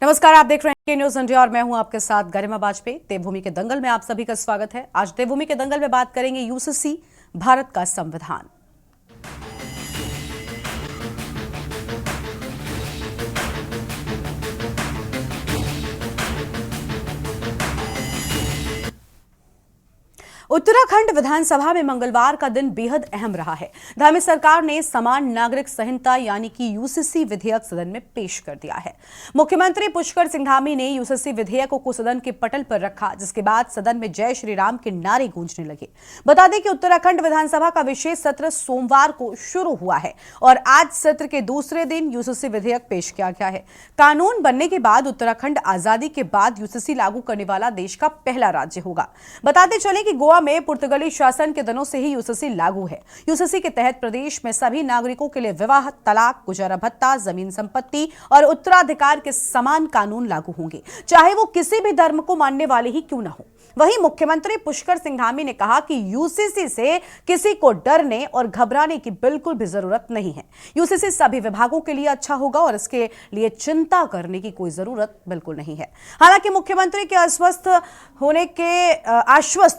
नमस्कार, आप देख रहे हैं न्यूज इंडिया और मैं हूं आपके साथ गरिमा वाजपेयी। देवभूमि के दंगल में आप सभी का स्वागत है। आज देवभूमि के दंगल में बात करेंगे यूसीसी, भारत का संविधान। उत्तराखंड विधानसभा में मंगलवार का दिन बेहद अहम रहा है। धामी सरकार ने समान नागरिक संहिता यानी कि यूसीसी विधेयक सदन में पेश कर दिया है। मुख्यमंत्री पुष्कर सिंह धामी ने यूसीसी विधेयक को सदन के पटल पर रखा, जिसके बाद सदन में जय श्री राम के नारे गूंजने लगे। बता दें कि उत्तराखंड विधानसभा का विशेष सत्र सोमवार को शुरू हुआ है और आज सत्र के दूसरे दिन यूसीसी विधेयक पेश किया गया है। कानून बनने के बाद उत्तराखंड आजादी के बाद यूसीसी लागू करने वाला देश का पहला राज्य होगा। बताते चले कि गोवा में पुर्तगाली शासन के दिनों से ही यूसीसी लागू है। यूसीसी के तहत प्रदेश में सभी नागरिकों के लिए विवाह, तलाक, गुजारा भत्ता, जमीन संपत्ति और उत्तराधिकार के समान कानून लागू होंगे, चाहे वो किसी भी धर्म को मानने वाले ही क्यों न हो। वहीं मुख्यमंत्री पुष्कर सिंह धामी ने कहा कि यूसीसी से किसी को डरने और घबराने की बिल्कुल भी जरूरत नहीं है। यूसीसी सभी विभागों के लिए अच्छा होगा और इसके लिए चिंता करने की कोई जरूरत बिल्कुल नहीं है। हालांकि मुख्यमंत्री के आश्वस्त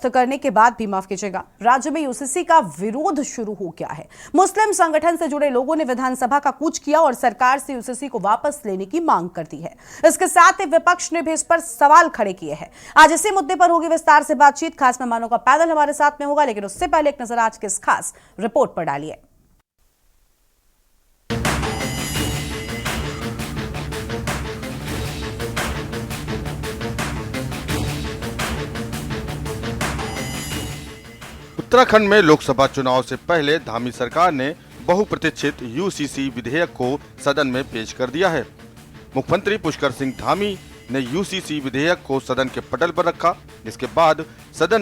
करने के बाद भी, माफ कीजिएगा, राज्य में यूसीसी का विरोध शुरू हो गया है। मुस्लिम संगठन से जुड़े लोगों ने विधानसभा का कूच किया और सरकार से यूसीसी को वापस लेने की मांग कर दी है। इसके साथ ही विपक्ष ने भी इस पर सवाल खड़े किए हैं। आज इसी मुद्दे पर होगी विस्तार से बातचीत। खास मेहमानों का पैनल हमारे साथ में होगा, लेकिन उससे पहले एक नजर आज के इस खास रिपोर्ट पर डालिए। उत्तराखंड में लोकसभा चुनाव से पहले धामी सरकार ने बहुप्रतीक्षित यूसीसी विधेयक को सदन में पेश कर दिया है। मुख्यमंत्री पुष्कर सिंह धामी ने यूसीसी विधेयक को सदन के पटल पर रखा, जिसके बाद सदन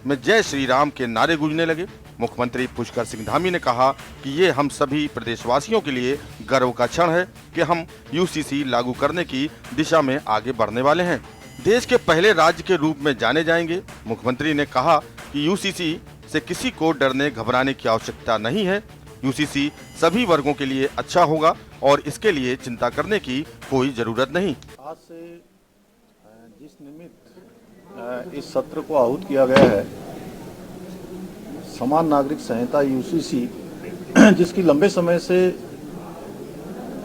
में जय श्री राम के नारे गूंजने लगे। मुख्यमंत्री पुष्कर सिंह धामी ने कहा कि ये हम सभी प्रदेशवासियों के लिए गर्व का क्षण है कि हम यूसीसी लागू करने की दिशा में आगे बढ़ने वाले हैं, देश के पहले राज्य के रूप में जाने जाएंगे। मुख्यमंत्री ने कहा कि यूसीसी से किसी को डरने घबराने की आवश्यकता नहीं है। यूसीसी सभी वर्गों के लिए अच्छा होगा और इसके लिए चिंता करने की कोई जरूरत नहीं। आज से जिस निमित्त इस सत्र को आहूत किया गया है, समान नागरिक संहिता यूसीसी, जिसकी लंबे समय से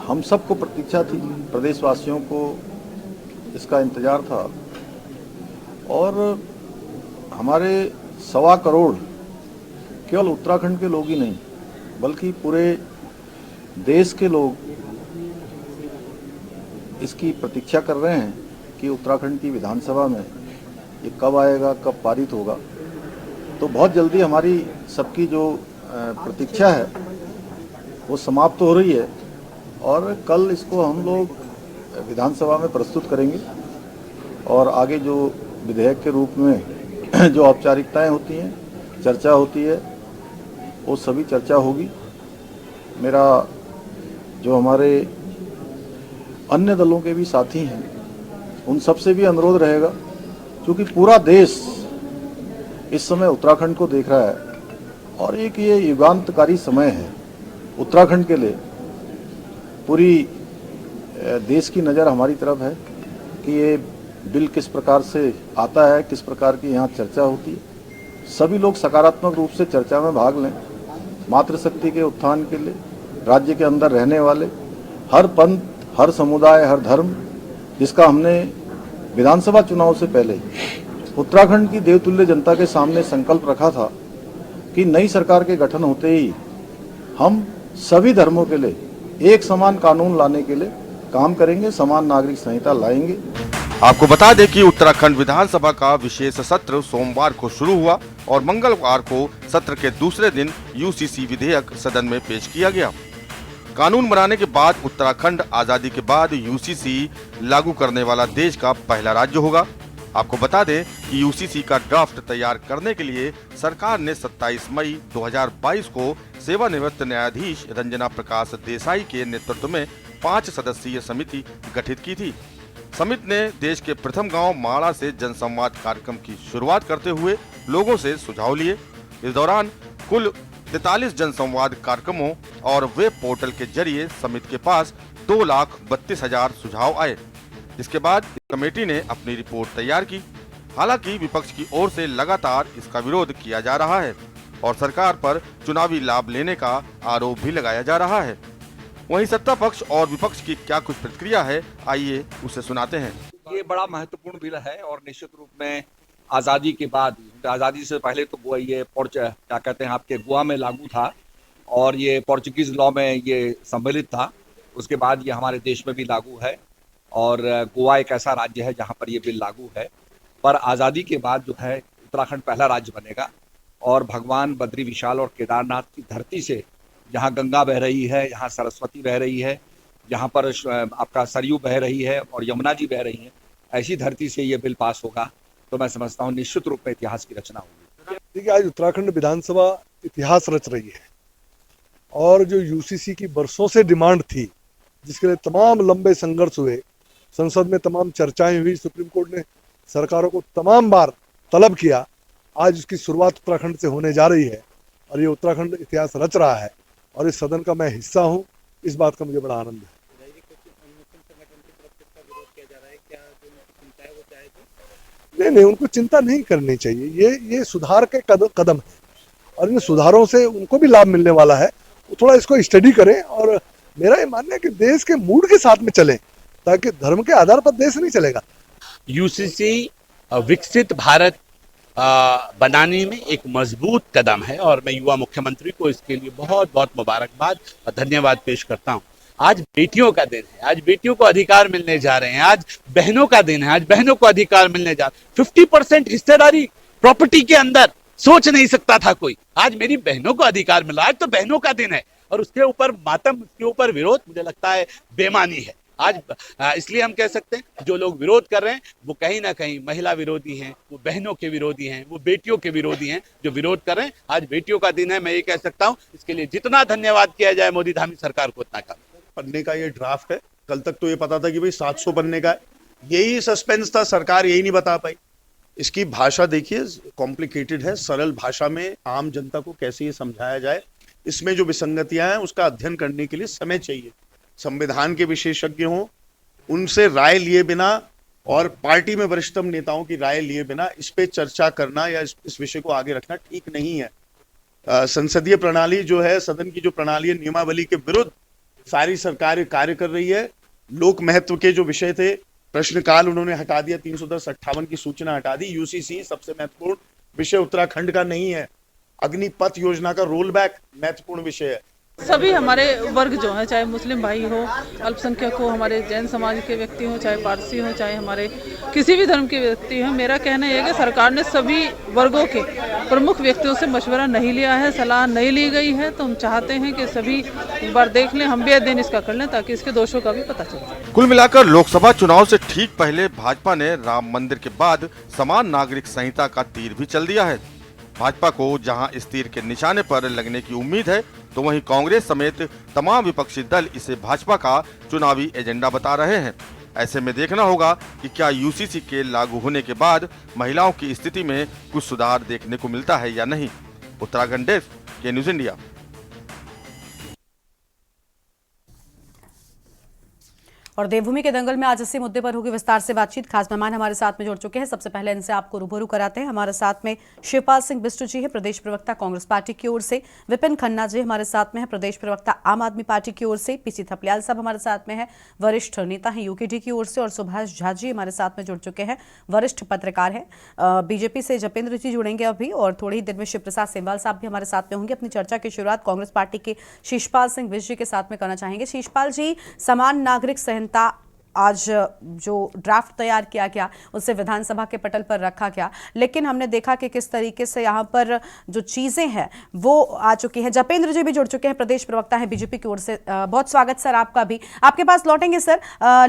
हम सबको प्रतीक्षा थी, प्रदेशवासियों को इसका इंतजार था और हमारे 1.25 करोड़ केवल उत्तराखंड के लोग ही नहीं बल्कि पूरे देश के लोग इसकी प्रतीक्षा कर रहे हैं कि उत्तराखंड की विधानसभा में ये कब आएगा, कब पारित होगा। तो बहुत जल्दी हमारी सबकी जो प्रतीक्षा है वो समाप्त हो रही है और कल इसको हम लोग विधानसभा में प्रस्तुत करेंगे और आगे जो विधेयक के रूप में जो औपचारिकताएं होती हैं, चर्चा होती है, वो सभी चर्चा होगी। मेरा जो हमारे अन्य दलों के भी साथी हैं उन सबसे भी अनुरोध रहेगा, क्योंकि पूरा देश इस समय उत्तराखंड को देख रहा है और एक ये युगांतकारी समय है उत्तराखंड के लिए। पूरी देश की नज़र हमारी तरफ है कि ये बिल किस प्रकार से आता है, किस प्रकार की यहाँ चर्चा होती है। सभी लोग सकारात्मक रूप से चर्चा में भाग लें। मातृशक्ति के उत्थान के लिए राज्य के अंदर रहने वाले हर पंथ, हर समुदाय, हर धर्म, जिसका हमने विधानसभा चुनाव से पहले उत्तराखंड की देवतुल्य जनता के सामने संकल्प रखा था कि नई सरकार के गठन होते ही हम सभी धर्मों के लिए एक समान कानून लाने के लिए काम करेंगे, समान नागरिक संहिता लाएंगे। आपको बता दें कि उत्तराखंड विधानसभा का विशेष सत्र सोमवार को शुरू हुआ और मंगलवार को सत्र के दूसरे दिन यूसीसी विधेयक सदन में पेश किया गया। कानून बनाने के बाद उत्तराखंड आजादी के बाद यूसीसी लागू करने वाला देश का पहला राज्य होगा। आपको बता दें कि यूसीसी का ड्राफ्ट तैयार करने के लिए सरकार ने 27 मई 2022 को सेवानिवृत्त न्यायाधीश रंजना प्रकाश देसाई के नेतृत्व में 5 सदस्यीय समिति गठित की थी। समिति ने देश के प्रथम गांव माड़ा से जनसंवाद कार्यक्रम की शुरुआत करते हुए लोगों से सुझाव लिए। इस दौरान कुल 43 जनसंवाद कार्यक्रमों और वेब पोर्टल के जरिए समिति के पास 2,32,000 सुझाव आए। जिसके बाद कमेटी ने अपनी रिपोर्ट तैयार की। हालांकि विपक्ष की ओर से लगातार इसका विरोध किया जा रहा है और सरकार पर चुनावी लाभ लेने का आरोप भी लगाया जा रहा है। वहीं सत्ता पक्ष और विपक्ष की क्या कुछ प्रतिक्रिया है, आइए उसे सुनाते हैं। ये बड़ा महत्वपूर्ण बिल है और निश्चित रूप में आज़ादी के बाद, आज़ादी से पहले तो ये क्या कहते हैं आपके गोवा में लागू था और ये पोर्चुगीज लॉ में ये सम्मिलित था। उसके बाद ये हमारे देश में भी लागू है और गोवा एक ऐसा राज्य है जहाँ पर ये बिल लागू है। पर आज़ादी के बाद जो है उत्तराखंड पहला राज्य बनेगा और भगवान बद्री विशाल और केदारनाथ की धरती से, जहाँ गंगा बह रही है, यहाँ सरस्वती बह रही है, जहाँ पर आपका सरयू बह रही है और यमुना जी बह रही है, ऐसी धरती से ये बिल पास होगा तो मैं समझता हूँ निश्चित रूप में इतिहास की रचना होगी। देखिए, आज उत्तराखंड विधानसभा इतिहास रच रही है और जो यूसीसी की बरसों से डिमांड थी, जिसके लिए तमाम लंबे संघर्ष हुए, संसद में तमाम चर्चाएं हुई, सुप्रीम कोर्ट ने सरकारों को तमाम बार तलब किया, आज उसकी शुरुआत उत्तराखंड से होने जा रही है और ये उत्तराखंड इतिहास रच रहा है और इस सदन का मैं हिस्सा हूँ, इस बात का मुझे बड़ा आनंद है। नहीं, उनको चिंता नहीं करनी चाहिए। ये सुधार के कदम है और इन सुधारों से उनको भी लाभ मिलने वाला है। वो थोड़ा इसको स्टडी करें और मेरा ये मानना है कि देश के मूड के साथ में चलें, ताकि धर्म के आधार पर देश नहीं चलेगा। यूसीसी विकसित भारत बनाने में एक मजबूत कदम है और मैं युवा मुख्यमंत्री को इसके लिए बहुत बहुत मुबारकबाद और धन्यवाद पेश करता हूं। आज बेटियों का दिन है, आज बेटियों को अधिकार मिलने जा रहे हैं, आज बहनों का दिन है, आज बहनों को अधिकार मिलने जा रहे हैं। 50% हिस्सेदारी प्रॉपर्टी के अंदर सोच नहीं सकता था कोई, आज मेरी बहनों को अधिकार मिला। आज तो बहनों का दिन है और उसके ऊपर मातम, उसके ऊपर विरोध मुझे लगता है बेमानी है। आज इसलिए हम कह सकते हैं जो लोग विरोध कर रहे हैं वो कहीं ना कहीं महिला विरोधी हैं, वो बहनों के विरोधी हैं, वो बेटियों के विरोधी हैं जो विरोध कर रहे हैं। आज बेटियों का दिन है, मैं ये कह सकता हूं, इसके लिए जितना धन्यवाद किया जाए मोदी धामी सरकार को उतना कम। बनने का ये ड्राफ्ट है, कल तक तो ये पता था कि भाई 700 बनने का है, यही सस्पेंस था, सरकार यही नहीं बता पाई। इसकी भाषा देखिए कॉम्प्लिकेटेड है, सरल भाषा में आम जनता को कैसे ये समझाया जाए, इसमें जो विसंगतियां हैं उसका अध्ययन करने के लिए समय चाहिए। संविधान के विशेषज्ञ हों, उनसे राय लिए बिना और पार्टी में वरिष्ठतम नेताओं की राय लिए बिना इस पे चर्चा करना या इस विषय को आगे रखना ठीक नहीं है। संसदीय प्रणाली जो है, सदन की जो प्रणाली है, नियमावली के विरुद्ध सारी सरकार कार्य कर रही है। लोक महत्व के जो विषय थे, प्रश्नकाल उन्होंने हटा दिया, 310/58 की सूचना हटा दी। यूसीसी सबसे महत्वपूर्ण विषय उत्तराखंड का नहीं है। अग्निपथ योजना का रोल बैक महत्वपूर्ण विषय है। सभी हमारे वर्ग जो है, चाहे मुस्लिम भाई हो, अल्पसंख्यक हो, हमारे जैन समाज के व्यक्ति हो, चाहे पारसी हो, चाहे हमारे किसी भी धर्म के व्यक्ति हो, मेरा कहना यह है कि सरकार ने सभी वर्गों के प्रमुख व्यक्तियों से मशवरा नहीं लिया है, सलाह नहीं ली गई है। तो हम चाहते हैं कि सभी एक बार देख लें, हम भी अध्ययन इसका कर लें ताकि इसके दोषों का भी पता चले। कुल मिलाकर लोकसभा चुनाव से ठीक पहले भाजपा ने राम मंदिर के बाद समान नागरिक संहिता का तीर भी चल दिया है। भाजपा को जहां इस तीर के निशाने पर लगने की उम्मीद है, तो वहीं कांग्रेस समेत तमाम विपक्षी दल इसे भाजपा का चुनावी एजेंडा बता रहे हैं। ऐसे में देखना होगा कि क्या यूसीसी के लागू होने के बाद महिलाओं की स्थिति में कुछ सुधार देखने को मिलता है या नहीं। उत्तराखंड डेस्क के न्यूज इंडिया। और देवभूमि के दंगल में आज इसी मुद्दे पर होगी विस्तार से बातचीत। खास मेहमान हमारे साथ में जुड़ चुके हैं। सबसे पहले इनसे आपको रूबरू कराते हैं। हमारे साथ में शिवपाल सिंह बिष्ट जी है, प्रदेश प्रवक्ता कांग्रेस पार्टी की ओर से। विपिन खन्ना जी हमारे साथ में है, प्रदेश प्रवक्ता आम आदमी पार्टी की ओर से। पीसी थपलियाल साहब हमारे साथ में है, वरिष्ठ नेता हैं यूकेडी की ओर से। और सुभाष झा जी हमारे साथ में जुड़ चुके हैं, वरिष्ठ पत्रकार हैं। बीजेपी से जपेंद्र जी जुड़ेंगे अभी और थोड़ी ही देर में शिव प्रसाद सेमवाल साहब भी हमारे साथ में होंगे। अपनी चर्चा की शुरुआत कांग्रेस पार्टी के शिवपाल सिंह बिष्ट जी के साथ में करना चाहेंगे। शिवपाल जी, समान नागरिक संहिता आज जो ड्राफ्ट तैयार किया गया उसे विधानसभा के पटल पर रखा गया, लेकिन हमने देखा कि किस तरीके से यहाँ पर जो चीज़ें हैं वो आ चुकी हैं। जपेंद्र जी भी जुड़ चुके हैं, प्रदेश प्रवक्ता हैं बीजेपी की ओर से। बहुत स्वागत सर आपका भी, आपके पास लौटेंगे सर,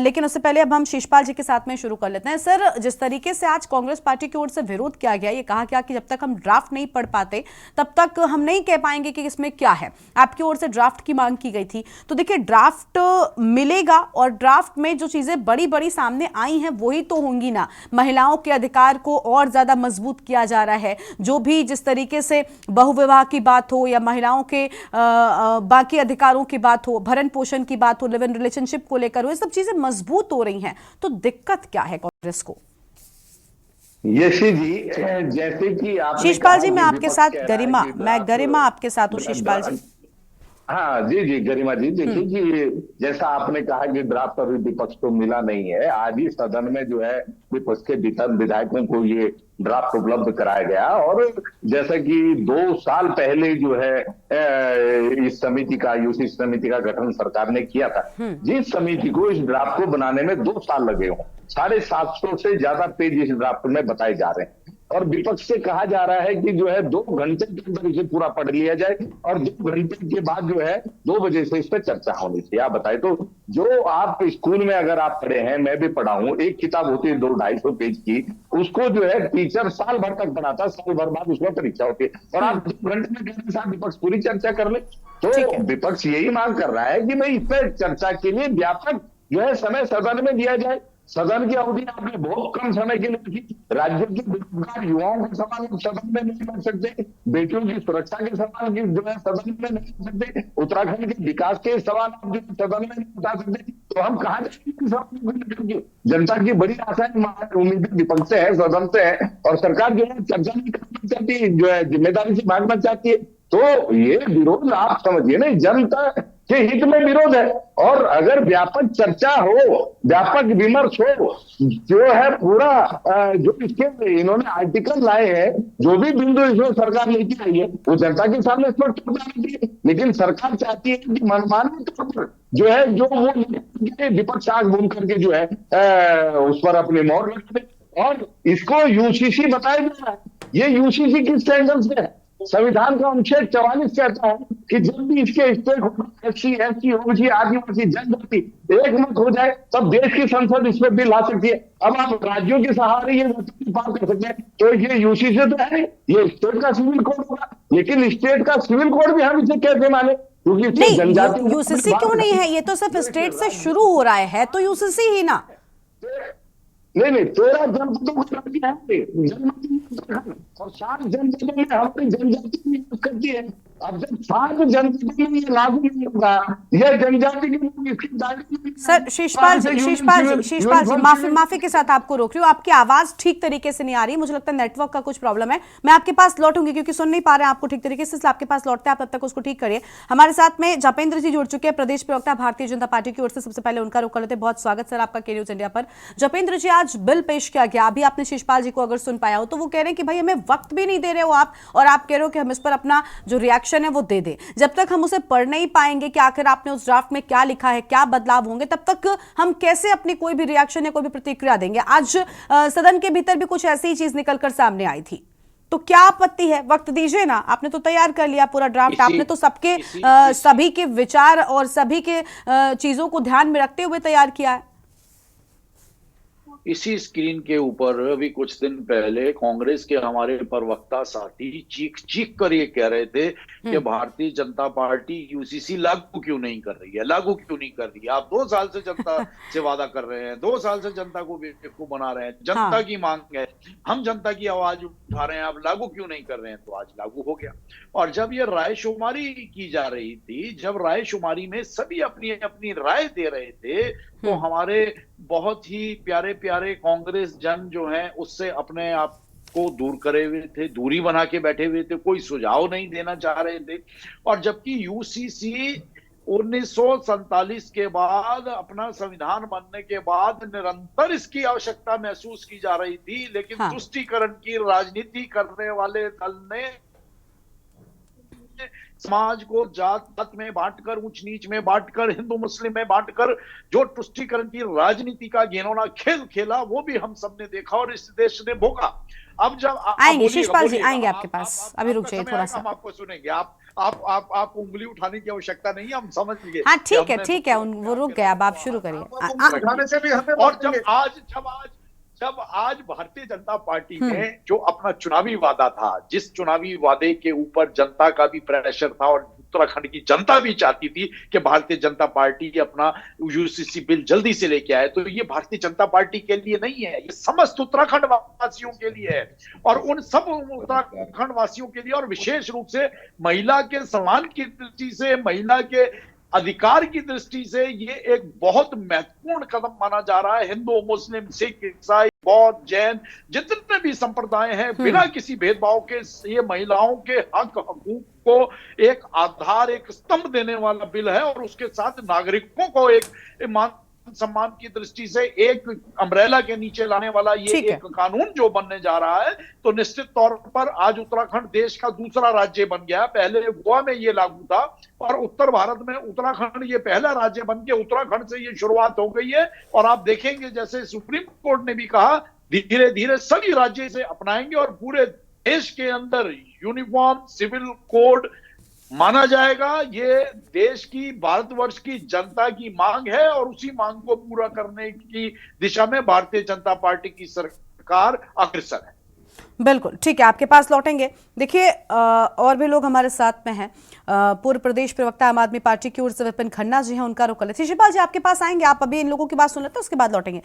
लेकिन उससे पहले अब हम शिवपाल जी के साथ में शुरू कर लेते हैं। सर, जिस तरीके से आज कांग्रेस पार्टी की ओर से विरोध किया गया, ये कहा गया कि जब तक हम ड्राफ्ट नहीं पढ़ पाते तब तक हम नहीं कह पाएंगे कि इसमें क्या है। आपकी ओर से ड्राफ्ट की मांग की गई थी, तो देखिए ड्राफ्ट मिलेगा और ड्राफ्ट में जो चीजें बड़ी बड़ी सामने आई हैं वही तो होंगी ना। महिलाओं के अधिकार को और ज्यादा मजबूत किया जा रहा है, जो भी जिस तरीके से बहुविवाह की बात हो या महिलाओं के बाकी अधिकारों की बात हो, भरण पोषण की बात हो, लिव इन रिलेशनशिप को लेकर हो, ये सब चीजें मजबूत हो रही हैं। तो दिक्कत क्या है कांग्रेस को? यशी जी, जैसे कि आपने शीशपाल जी, कहा मैं कि आपके विपक्ष साथ कह रहा है गरिमा, कि मैं ड्राफ्ट गरिमा आपके साथ हूँ शीशपाल जी। हाँ जी जी गरिमा जी, देखिए कि जैसा आपने कहा कि ड्राफ्ट अभी विपक्ष को मिला नहीं है, आज ही सदन में जो है विपक्ष के विधायकों को ये ड्राफ्ट उपलब्ध कराया गया। और जैसा कि 2 साल पहले जो है इस समिति का, यूसीसी समिति का गठन सरकार ने किया था, जिस समिति को इस ड्राफ्ट को बनाने में 2 साल लगे हों, 750 से ज्यादा पेज इस ड्राफ्ट में बताए जा रहे हैं, और विपक्ष से कहा जा रहा है कि जो है 2 घंटे के अंदर इसे पूरा पढ़ लिया जाए और 2 घंटे के बाद जो है 2 बजे से इस पर चर्चा होनी चाहिए। आप बताए तो जो आप स्कूल में अगर आप पढ़े हैं, मैं भी पढ़ा हूं, एक किताब होती है 200-250 पेज की, उसको जो है टीचर साल भर तक पढ़ाता, साल भर बाद उसमें परीक्षा होती है, और आप 2 घंटे में कहने के साथ विपक्ष पूरी चर्चा कर ले। तो विपक्ष यही मांग कर रहा है कि भाई इस पर चर्चा के लिए व्यापक जो है समय सदन में दिया जाए। सदन की अवधि आपने बहुत कम समय के लिए रखी। राज्यों के बेरोजगार युवाओं के सवाल आप सदन में नहीं कर सकते, बेटियों की सुरक्षा के सवाल की जो है सदन में नहीं कर सकते, उत्तराखंड के विकास के सवाल आप जो सदन में नहीं उठा सकते, तो हम कहाँ जाएंगे? जनता की बड़ी आशाएं उम्मीदें विपक्ष से है, सदन से है, और सरकार जो है चर्चा नहीं करना चाहती, जो है जिम्मेदारी से भागना चाहती है। तो ये विरोध आप समझिए ना, जनता के हित में विरोध है। और अगर व्यापक चर्चा हो, व्यापक विमर्श हो, जो है पूरा जो इसके इन्होंने आर्टिकल लाए हैं, जो भी बिंदु इसमें सरकार लेके आई है, वो जनता के सामने स्पष्ट हो जानी चाहिए। लेकिन सरकार चाहती है कि मनमानी तौर पर जो है जो वो विपक्ष आग बूंद करके जो है उस पर अपनी मोहर लगा दे, और इसको यूसीसी बताया जा रहा है। ये यूसीसी किस एंगल से है? संविधान का अनुच्छेद 44 कहता है कि जब भी इसके stakeholder SC, ST, OBC, आदिवासी, जनजाति एक मत हो जाए, तब देश की संसद इस पर बिल ला सकती है। अब आप राज्यों के सहारे ये पास कर सकते हैं, तो ये यूसीसी तो है, ये स्टेट का सिविल कोड होगा, लेकिन स्टेट का सिविल कोड भी हम इसे कैसे माने? क्योंकि नहीं, यूसीसी क्यों नहीं है? ये तो सिर्फ स्टेट से शुरू हो रहा है, तो यूसीसी ही ना। नहीं 13 जनपदों को और 7 जनपदों में हमारी जनजाति करती है। अब जब 7 जनपदों में ये लागू नहीं होगा, यह जनजाति के लोग इसकी दायरे। सर शीशपाल जी, माफी के साथ आपको रोक रही हूँ, आपकी आवाज ठीक तरीके से नहीं आ रही, मुझे लगता है नेटवर्क का कुछ प्रॉब्लम है। मैं आपके पास लौटूंगी क्योंकि सुन नहीं पा रहे हैं आपको ठीक तरीके से, इसलिए आपके पास लौटते हैं, आप तब तक उसको ठीक करिए। हमारे साथ में जपेंद्र जी जुड़ चुके हैं, प्रदेश प्रवक्ता भारतीय जनता पार्टी की ओर से। सबसे पहले उनका रुख कर लेते हैं। बहुत स्वागत सर आपका के न्यूज इंडिया पर। जपेंद्र जी, आज बिल पेश किया गया, अभी आपने शीशपाल जी को अगर सुन पाया हो तो वो कह रहे हैं कि भाई हमें वक्त भी नहीं दे रहे हो आप, और आप कह रहे हो कि हम इस पर अपना जो रिएक्शन है वो दे दें। जब तक हम उसे पढ़ नहीं पाएंगे कि आखिर आपने उस ड्राफ्ट में क्या लिखा है, क्या बदलाव होंगे, तब तक हम कैसे अपनी कोई भी रिएक्शन या कोई भी प्रतिक्रिया देंगे। आज सदन के भीतर भी कुछ ऐसी ही चीज निकलकर सामने आई थी, तो क्या आपत्ति है? वक्त दीजिए ना, आपने तो तैयार कर लिया पूरा ड्राफ्ट, आपने तो सबके सभी के विचार और सभी के चीजों को ध्यान में रखते हुए तैयार किया है। इसी स्क्रीन के ऊपर अभी कुछ दिन पहले कांग्रेस के हमारे प्रवक्ता साथी चीख कर ये कह रहे थे कि भारतीय जनता पार्टी यूसीसी लागू क्यों नहीं कर रही है, लागू क्यों नहीं कर रही है। आप 2 साल से जनता से वादा कर रहे हैं, 2 साल से जनता को बेवकूफ बना रहे हैं, जनता की मांग है, हम जनता की आवाज उठा रहे हैं, आप लागू क्यों नहीं कर रहे हैं? तो आज लागू हो गया। और जब ये रायशुमारी की जा रही थी, जब रायशुमारी में सभी अपनी अपनी राय दे रहे थे, तो हमारे बहुत ही प्यारे प्यारे कांग्रेस जन जो हैं उससे अपने आप को दूर करे हुए थे, दूरी बना के बैठे हुए थे, कोई सुझाव नहीं देना चाह रहे थे। और जबकि यूसीसी 1947 के बाद, अपना संविधान बनने के बाद निरंतर इसकी आवश्यकता महसूस की जा रही थी, लेकिन तुष्टीकरण की राजनीति करने वाले दल ने समाज को जात पात में बांटकर, ऊंच नीच में बांटकर, हिंदू मुस्लिम में बांटकर जो तुष्टीकरण की राजनीति का घिनौना खेल खेला, वो भी हम सबने देखा और इस देश ने भोगा। अब जब आएंगे शीशपाल जी, आएंगे आपके पास, अभी रुक जाइए थोड़ा सा, हम आपको सुनेंगे। आप उंगली उठाने की आवश्यकता नहीं है, हम समझ गए। हाँ ठीक है, वो रुक गया, अब आप शुरू करिए। और जब आज भारतीय जनता पार्टी ने जो अपना चुनावी वादा था, जिस चुनावी वादे के ऊपर जनता का भी प्रेशर था और उत्तराखंड की जनता भी चाहती थी कि भारतीय जनता पार्टी अपना यूसीसी बिल जल्दी से लेके आए। तो ये भारतीय जनता पार्टी के लिए नहीं है, ये समस्त उत्तराखंड वासियों के लिए है, और उन सब उत्तराखंड वासियों के लिए, और विशेष रूप से महिला के सम्मान की दृष्टि से, महिला के अधिकार की दृष्टि से ये एक बहुत महत्वपूर्ण कदम माना जा रहा है। हिंदू, मुस्लिम, सिख, ईसाई, बौद्ध, जैन, जितने भी संप्रदाय हैं, बिना किसी भेदभाव के ये महिलाओं के हक हकूक को एक आधार, एक स्तंभ देने वाला बिल है, और उसके साथ नागरिकों को एक मान सम्मान की दृष्टि से एक अम्ब्रेला के नीचे लाने वाला ये एक कानून जो बनने जा रहा है, तो निश्चित तौर पर आज उत्तराखंड देश का दूसरा राज्य बन गया। पहले गोवा में ये लागू था, और उत्तर भारत में उत्तराखंड ये पहला राज्य बन के उत्तराखंड से ये शुरुआत हो गई है। और आप देखेंगे जैसे सुप्रीम कोर्ट ने भी कहा, धीरे धीरे सभी राज्य से अपनाएंगे और पूरे देश के अंदर यूनिफॉर्म सिविल कोड माना जाएगा। ये देश की, भारतवर्ष की जनता की मांग है, और उसी मांग को पूरा करने की दिशा में भारतीय जनता पार्टी की सरकार अग्रसर है। बिल्कुल ठीक है, आपके पास लौटेंगे। देखिए और भी लोग हमारे साथ में हैं। पूर्व प्रदेश प्रवक्ता आम आदमी पार्टी की ओर से विपिन खन्ना जी हैं, उनका रुख कर लेते हैं। शिवपाल जी आपके पास आएंगे, आप अभी इन लोगों की बात सुन लेते हैं, उसके बाद लौटेंगे।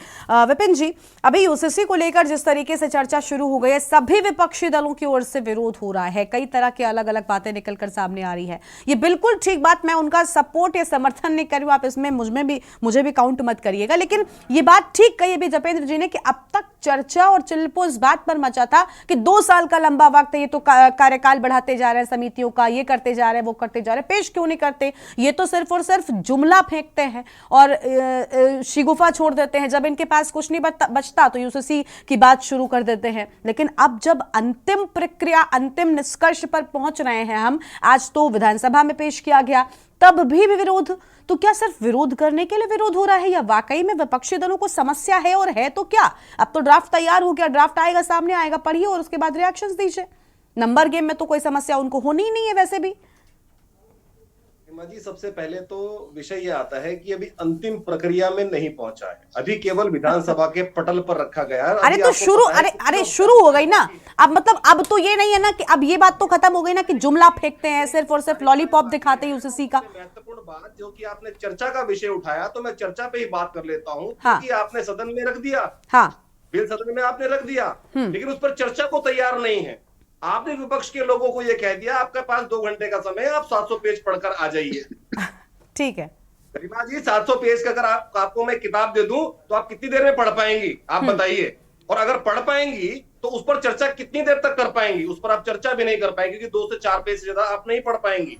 विपिन जी, अभी यूसीसी को लेकर जिस तरीके से चर्चा शुरू हो गई है, सभी विपक्षी दलों की ओर से विरोध हो रहा है, कई तरह की अलग अलग बातें निकलकर सामने आ रही है। ये बिल्कुल ठीक बात, मैं उनका सपोर्ट या समर्थन नहीं कर रही हूं, आप इसमें मुझे भी काउंट मत करिएगा, लेकिन ये बात ठीक कही अभी जपेंद्र जी ने कि अब तक चर्चा और चिल्पो इस बात पर मचा था कि 2 साल का लंबा वक्त है, ये तो कार्यकाल बढ़ाते जा रहे हैं समितियों का, ये करते जा रहे हैं, वो करते जा रहे हैं, पेश क्यों नहीं करते? ये तो सिर्फ और सिर्फ जुमला फेंकते हैं और शिगुफा छोड़ देते हैं। जब इनके पास कुछ नहीं बचता तो यूसीसी की बात शुरू कर देते हैं। लेकिन अब जब अंतिम प्रक्रिया, अंतिम निष्कर्ष पर पहुंच रहे हैं हम, आज तो विधानसभा में पेश किया गया, तब भी विरोध, तो क्या सिर्फ विरोध करने के लिए विरोध हो रहा है, या वाकई में विपक्षी दलों को समस्या है? और है तो क्या? अब तो ड्राफ्ट तैयार हो गया, ड्राफ्ट आएगा, सामने आएगा, पढ़िए और उसके बाद रिएक्शंस दीजिए। नंबर गेम में तो कोई समस्या उनको होनी ही नहीं है वैसे भी। जी, सबसे पहले तो विषय यह आता है कि अभी अंतिम प्रक्रिया में नहीं पहुंचा है, अभी केवल विधानसभा के पटल पर रखा गया है। अरे तो शुरू, अरे शुरू हो गई ना अब, मतलब अब तो ये नहीं है ना कि अब ये बात तो खत्म हो गई ना कि जुमला फेंकते हैं, सिर्फ और सिर्फ लॉलीपॉप दिखाते हैं यूसीसी का। महत्वपूर्ण बात जो कि आपने चर्चा का विषय उठाया, तो मैं चर्चा पे ही बात कर लेता हूँ। हाँ। कि आपने सदन में रख दिया, हाँ, बिल सदन में आपने रख दिया, लेकिन उस पर चर्चा को तैयार नहीं है। आपने विपक्ष के लोगों को यह कह दिया आपके पास 2 घंटे का समय है, आप 700 पेज पढ़कर आ जाइए। ठीक है गरिमा जी, 700 पेज का अगर आपको मैं किताब दे दूं तो आप कितनी देर में पढ़ पाएंगी, आप बताइए। और अगर पढ़ पाएंगी तो उस पर चर्चा कितनी देर तक कर पाएंगी? उस पर आप चर्चा भी नहीं कर पाएंगी, क्योंकि 2 से 4 पेज से ज्यादा आप नहीं पढ़ पाएंगी।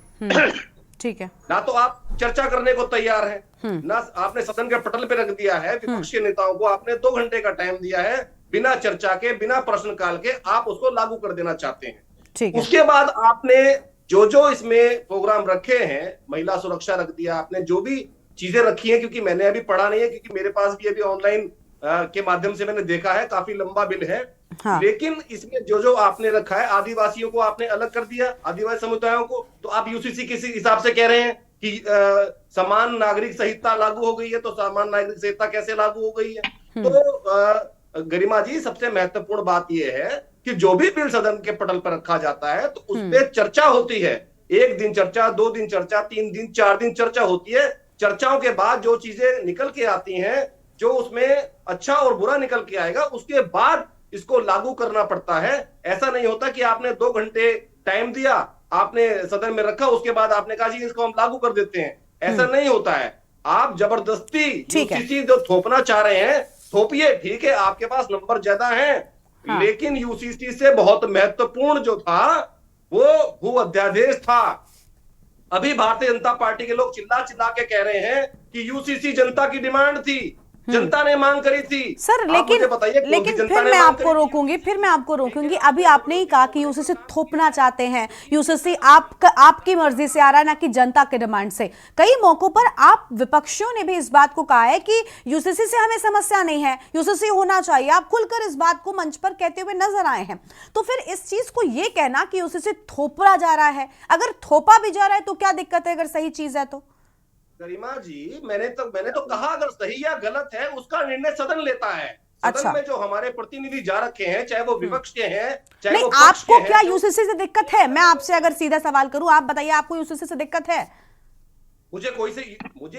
ठीक है, ना तो आप चर्चा करने को तैयार है, ना आपने सदन के पटल पे रख दिया है। विपक्षी नेताओं को आपने 2 घंटे का टाइम दिया है, बिना चर्चा के, बिना प्रश्नकाल के आप उसको लागू कर देना चाहते हैं। ठीक है। उसके बाद आपने जो इसमें प्रोग्राम रखे हैं, महिला सुरक्षा रख दिया आपने, जो भी चीजें रखी हैं, क्योंकि मैंने अभी पढ़ा नहीं है, क्योंकि मेरे पास भी अभी ऑनलाइन के माध्यम से मैंने देखा है, काफी लंबा बिल है। हाँ। लेकिन इसमें जो आपने रखा है, आदिवासियों को आपने अलग कर दिया, आदिवासी समुदायों को। तो आप यूसीसी किसी हिसाब से कह रहे हैं कि समान नागरिक संहिता लागू हो गई है, तो समान नागरिक संहिता कैसे लागू हो गई है? तो गरिमा जी, सबसे महत्वपूर्ण बात यह है कि जो भी बिल सदन के पटल पर रखा जाता है तो उस पर चर्चा होती है। 1 दिन चर्चा, 2 दिन चर्चा, 3 दिन, 4 दिन चर्चा होती है। चर्चाओं के बाद जो चीजें निकल के आती हैं, जो उसमें अच्छा और बुरा निकल के आएगा, उसके बाद इसको लागू करना पड़ता है। ऐसा नहीं होता कि आपने 2 घंटे टाइम दिया, आपने सदन में रखा, उसके बाद आपने कहा जी इसको हम लागू कर देते हैं। ऐसा नहीं होता है। आप जबरदस्ती यूसीसी जो थोपना चाह रहे हैं, थोपिए, ठीक है, आपके पास नंबर ज्यादा है। हाँ। लेकिन यूसीसी से बहुत महत्वपूर्ण जो था वो भू अध्यादेश था। अभी भारतीय जनता पार्टी के लोग चिल्ला चिल्ला के कह रहे हैं कि यूसीसी जनता की डिमांड थी, जनता ने मांग करी थी। सर लेकिन फिर मैं आपको रोकूंगी। अभी आपने ही कहा कि यूसीसी थोपना चाहते हैं, यूसीसी आपकी मर्जी से आ रहा है, ना कि जनता के डिमांड से। कई मौकों पर आप विपक्षियों ने भी इस बात को कहा है कि यूसीसी से हमें समस्या नहीं है, यूसीसी होना चाहिए। आप खुलकर इस बात को मंच पर कहते हुए नजर आए हैं। तो फिर इस चीज को यह कहना कि यूसीसी थोपा जा रहा है, अगर थोपा भी जा रहा है तो क्या दिक्कत है, अगर सही चीज है तो? गरिमा जी, मैंने तो कहा अगर सही या गलत है उसका निर्णय सदन लेता है। सदन अच्छा। में जो हमारे प्रतिनिधि जा रखे हैं, चाहे वो विपक्ष के हैं, चाहे नहीं, वो पक्ष आपको के क्या हैं, यूसीसी से दिक्कत है? मैं आपसे अगर सीधा सवाल करूं, आप बताइए, आपको यूसीसी से दिक्कत है? मुझे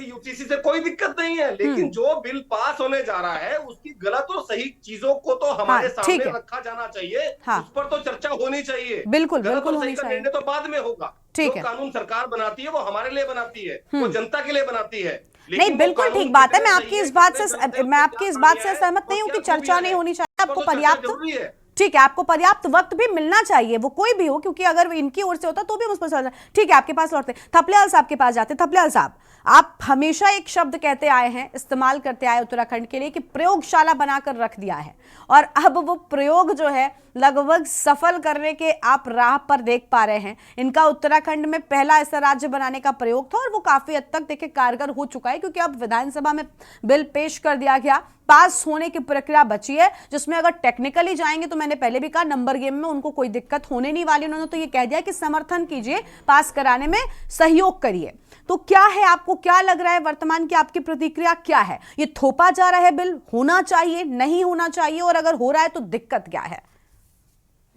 यूसीसी से कोई दिक्कत नहीं है, लेकिन जो बिल पास होने जा रहा है उसकी गलत और सही चीजों को तो हमारे हाँ, सामने ठीक है। रखा जाना चाहिए। हाँ। उस पर तो चर्चा होनी चाहिए। बिल्कुल, गलत बिल्कुल और सही होनी का चाहिए। निर्णय तो बाद में होगा। ठीक जो है। कानून सरकार बनाती है वो हमारे लिए बनाती है, वो जनता के लिए बनाती है। नहीं, लेकिन वो बिल्कुल कानून ठीक बात है। कितने मैं सही आपकी है, इस बात कितने से गलत है, मैं आपकी इस बात से सहमत नहीं हूं कि चर्चा नहीं होनी चाहिए। आपको पर्याप्त, जरूरी है। ठीक है, आपको पर्याप्त वक्त भी मिलना चाहिए, वो कोई भी हो, क्योंकि अगर इनकी ओर से होता तो भी हम उस पर चर्चा। ठीक है, आपके पास लौटते, थपलियाल साहब के पास जाते। थपलियाल साहब, आप हमेशा एक शब्द कहते आए हैं, इस्तेमाल करते आए उत्तराखंड के लिए, कि प्रयोगशाला बनाकर रख दिया है, और अब वो प्रयोग जो है लगभग सफल करने के आप राह पर देख पा रहे हैं। इनका उत्तराखंड में पहला ऐसा राज्य बनाने का प्रयोग था और वो काफी हद तक देखिए कारगर हो चुका है, क्योंकि अब विधानसभा में बिल पेश कर दिया गया, पास होने की प्रक्रिया बची है, जिसमें अगर टेक्निकली जाएंगे तो मैंने पहले भी कहा, नंबर गेम में उनको कोई दिक्कत होने नहीं वाली। उन्होंने तो ये कह दिया कि समर्थन कीजिए, पास कराने में सहयोग करिए। तो क्या है, आपको क्या लग रहा है वर्तमान की आपकी प्रतिक्रिया क्या है? ये थोपा जा रहा है बिल, होना चाहिए, नहीं होना चाहिए, और अगर हो रहा है तो दिक्कत क्या है?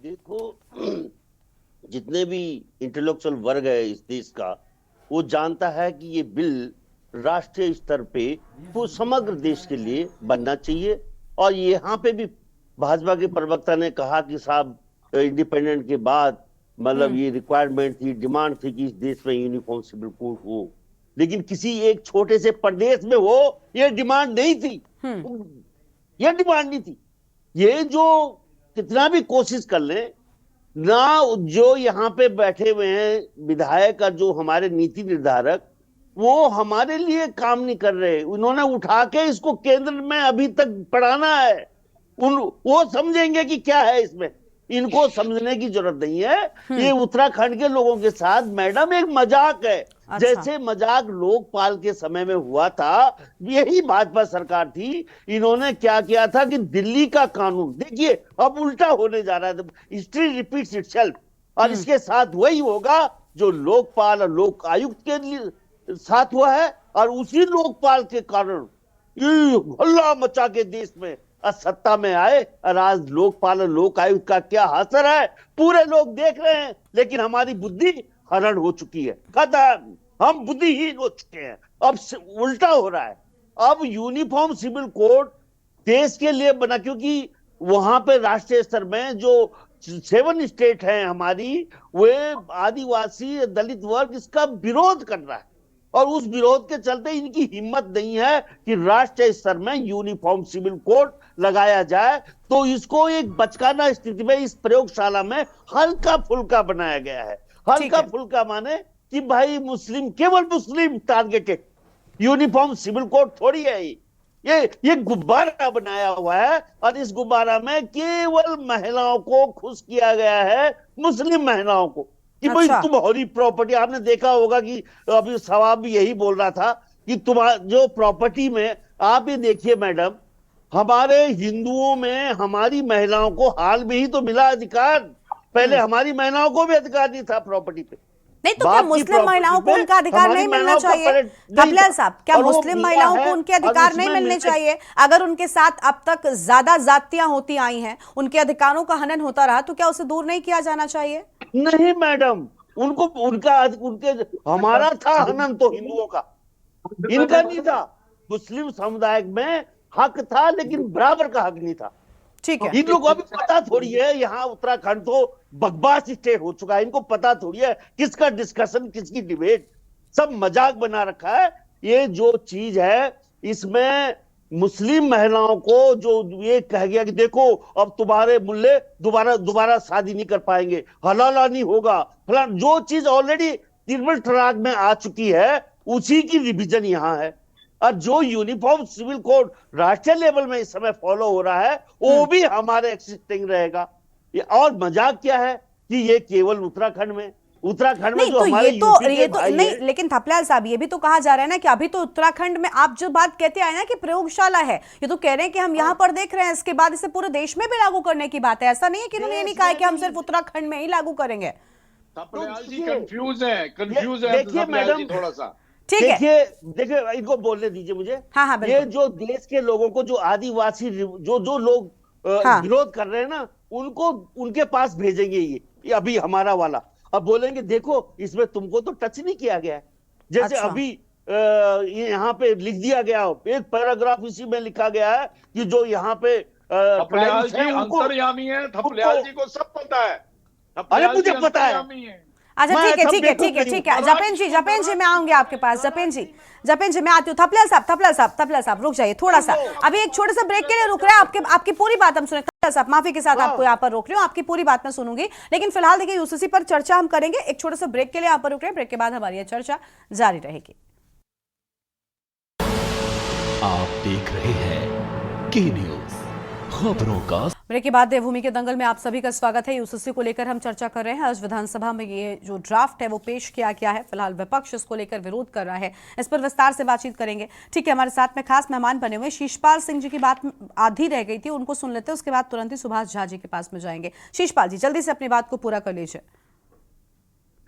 देखो, जितने भी इंटेलेक्चुअल वर्ग है इस देश का, वो जानता है कि ये बिल राष्ट्रीय स्तर पे वो समग्र देश के लिए बनना चाहिए। और यहाँ पे भी भाजपा के प्रवक्ता ने कहा कि साहब इंडिपेंडेंट के बाद मतलब ये रिक्वायरमेंट थी, डिमांड थी कि इस देश में यूनिफॉर्म सिविल कोड हो, लेकिन किसी एक छोटे से प्रदेश में हो, ये डिमांड नहीं थी। ये डिमांड नहीं थी। ये जो कितना भी कोशिश कर लें ना, जो यहाँ पे बैठे हुए हैं विधायक और जो हमारे नीति निर्धारक, वो हमारे लिए काम नहीं कर रहे। उन्होंने उठा के इसको केंद्र में अभी तक पढ़ाना है। वो समझेंगे कि क्या है इसमें, इनको समझने की जरूरत नहीं है। ये उत्तराखंड के लोगों के साथ मैडम एक मजाक है। अच्छा। जैसे मजाक लोकपाल के समय में हुआ था, यही भाजपा सरकार थी। इन्होंने क्या किया था कि दिल्ली का कानून, देखिए अब उल्टा होने जा रहा है, हिस्ट्री रिपीट्स इटसेल्फ। और इसके साथ वही होगा जो लोकपाल और लोक आयुक्त के लिए साथ हुआ है, और उसी लोकपाल के कारण हल्ला मचा के देश में सत्ता में आए। और आज लोकपाल और लोक आयुक्त का क्या असर है पूरे लोग देख रहे हैं। लेकिन हमारी बुद्धि हरण हो चुकी है, खत्म, हम बुद्धिहीन हो चुके हैं। अब उल्टा हो रहा है। अब यूनिफॉर्म सिविल कोड देश के लिए बना, क्योंकि वहां पे राष्ट्रीय स्तर में जो 7 स्टेट हैं हमारी, वे आदिवासी दलित वर्ग इसका विरोध कर रहा है, और उस विरोध के चलते इनकी हिम्मत नहीं है कि राष्ट्रीय स्तर में यूनिफॉर्म सिविल कोड लगाया जाए। तो इसको एक बचकाना स्थिति में इस प्रयोगशाला में हल्का फुल्का बनाया गया है। हल्का फुल्का माने कि भाई मुस्लिम, केवल मुस्लिम टारगेटेड यूनिफॉर्म सिविल कोड थोड़ी है। ये गुब्बारा बनाया हुआ है, और इस गुब्बारा में केवल महिलाओं को खुश किया गया है, मुस्लिम महिलाओं को, कि भाई तुम्हारी प्रॉपर्टी। आपने देखा होगा कि अभी सवाब भी यही बोल रहा था कि तुम्हारा जो प्रॉपर्टी में, आप ये देखिए मैडम, हमारे हिंदुओं में हमारी महिलाओं को हाल में ही तो मिला अधिकार। पहले हमारी महिलाओं को भी अधिकार नहीं था प्रॉपर्टी पे। नहीं तो क्या मुस्लिम महिलाओं को उनका अधिकार नहीं मिलना चाहिए? थपलियाल साहब, क्या मुस्लिम महिलाओं को उनके अधिकार नहीं मिलने चाहिए? अगर उनके साथ अब तक ज्यादा जातियां होती आई हैं, उनके अधिकारों का हनन होता रहा, तो क्या उसे दूर नहीं किया जाना चाहिए? नहीं मैडम, उनके हमारा था हनन तो हिंदुओं का, इनका नहीं था। मुस्लिम समुदाय में हक था, लेकिन बराबर का हक नहीं था। ठीक है। इन लोगों को अभी पता थोड़ी है, यहाँ उत्तराखंड तो बकवास स्टेट हो चुका है, इनको पता थोड़ी है किसका डिस्कशन, किसकी डिबेट, सब मजाक बना रखा है। ये जो चीज है, इसमें मुस्लिम महिलाओं को जो ये कह गया कि देखो अब तुम्हारे मुल्ले दोबारा शादी नहीं कर पाएंगे, हलाला नहीं होगा, फलाना, जो चीज ऑलरेडी तिरबल तलाक में आ चुकी है, उसी की रिवीजन यहाँ है। और जो यूनिफॉर्म सिविल कोड राष्ट्रीय लेवल में इस समय फॉलो हो रहा है, वो भी हमारे एक्सिस्टिंग रहेगा। ये और मजाक क्या है कि ये केवल उत्तराखंड में नहीं, जो तो हमारे ये तो नहीं, लेकिन थपलियाल साहब, ये भी तो कहा जा रहा है ना कि अभी तो उत्तराखंड में आप जो बात कहते आए ना कि प्रयोगशाला है, ये तो कह रहे हैं कि हम यहाँ पर देख रहे हैं, इसके बाद इसे पूरे देश में भी लागू करने की बात है। ऐसा नहीं है कि उन्होंने ये नहीं कहा कि हम सिर्फ उत्तराखंड में ही लागू करेंगे। थपलियाल जी कंफ्यूज है देखिए मैडम, थोड़ा सा ठीक है। देखिए इनको बोलने दीजिए मुझे। हाँ हाँ ये बिल्कुल। जो देश के लोगों को, जो आदिवासी जो लोग हाँ। विरोध कर रहे हैं ना, उनको उनके पास भेजेंगे ये अभी हमारा वाला। अब बोलेंगे देखो इसमें तुमको तो टच नहीं किया गया है। जैसे अच्छा। अभी ये यहाँ पे लिख दिया गया, एक पैराग्राफ इसी में लिखा गया है कि जो यहाँ पे थपलियाल crimes है जी उनको, अंतर्यामी है, थपलियाल जी को सब पता है। अरे थपलियाल मुझे जी पता है। अंतर्यामी है। अच्छा मैं ठीक है सब ठीक है देखो ठीक है कहीं ठीक है। जपेन जी मैं आऊंगी आपके पास। जपेन जी मैं आती हूँ। थपलियाल साहब रुक जाइए थोड़ा सा। अभी एक छोटे से ब्रेक के लिए रुक रहे हैं। आपकी पूरी बात हम सुने। थपलियाल साहब माफी के साथ आपको यहाँ पर रोक रही हूँ, आपकी पूरी बात मैं सुनूंगी, लेकिन फिलहाल देखिए यूसीसी पर चर्चा हम करेंगे। एक छोटे से ब्रेक के लिए यहाँ पर रुक रहे हैं, ब्रेक के बाद हमारी यह चर्चा जारी रहेगी। आप देख रहे हैं के न्यूज खबरों का। ब्रेक के बाद देवभूमि के दंगल में आप सभी का स्वागत है। यूसीसी को लेकर हम चर्चा कर रहे हैं। आज विधानसभा में ये जो ड्राफ्ट है वो पेश किया गया है। फिलहाल विपक्ष इसको लेकर विरोध कर रहा है, इस पर विस्तार से बातचीत करेंगे। ठीक है, हमारे साथ में खास मेहमान बने हुए शीशपाल सिंह जी की बात आधी रह गई थी, उनको सुन लेते हैं, उसके बाद तुरंत ही सुभाष झा जी के पास में जाएंगे। शीशपाल जी जल्दी से अपनी बात को पूरा कर लीजिए।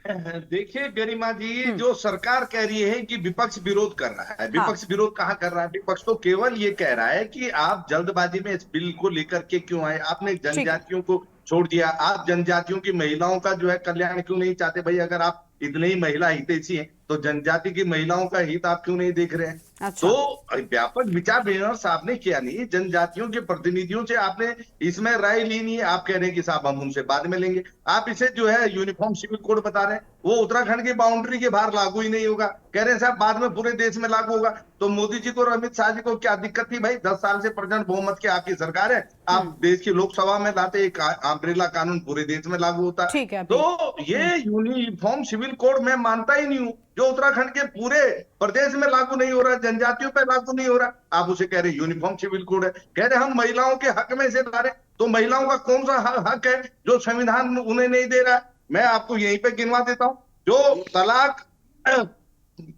देखिए गरिमा जी, जो सरकार कह रही है कि विपक्ष विरोध कर रहा है, विपक्ष विरोध कहाँ कर रहा है? विपक्ष तो केवल ये कह रहा है कि आप जल्दबाजी में इस बिल को लेकर के क्यों आए, आपने जनजातियों को छोड़ दिया, आप जनजातियों की महिलाओं का जो है कल्याण क्यों नहीं चाहते? भाई अगर आप इतने ही महिला हितैषी हैं तो जनजाति की महिलाओं का हित आप क्यों नहीं देख रहे हैं? अच्छा। तो व्यापक विचार विमर्श आपने किया नहीं, जनजातियों के प्रतिनिधियों से आपने इसमें राय ली नहीं। आप कह रहे हैं कि साहब हम उनसे बाद में लेंगे। आप इसे जो है यूनिफॉर्म सिविल कोड बता रहे हैं, वो उत्तराखंड की बाउंड्री के बाहर लागू ही नहीं होगा। कह रहे हैं साहब बाद में पूरे देश में लागू होगा। तो मोदी जी को और अमित शाह जी को क्या दिक्कत थी? भाई 10 साल से प्रचंड बहुमत की आपकी सरकार है, आप देश की लोकसभा में लाते, एक अम्ब्रेला कानून पूरे देश में लागू होता है। ठीक है। तो ये यूनिफॉर्म सिविल कोड मैं मानता ही नहीं हूँ, जो उत्तराखंड के पूरे प्रदेश में लागू नहीं हो रहा, जनजातियों पे लागू नहीं हो रहा। आप उसे कह रहे यूनिफॉर्म सिविल कोड है, कह रहे हम महिलाओं के हक में इसे ला रहे। तो महिलाओं का कौन सा हक है जो संविधान उन्हें नहीं दे रहा है? मैं आपको यहीं पे गिनवा देता हूँ। जो तलाक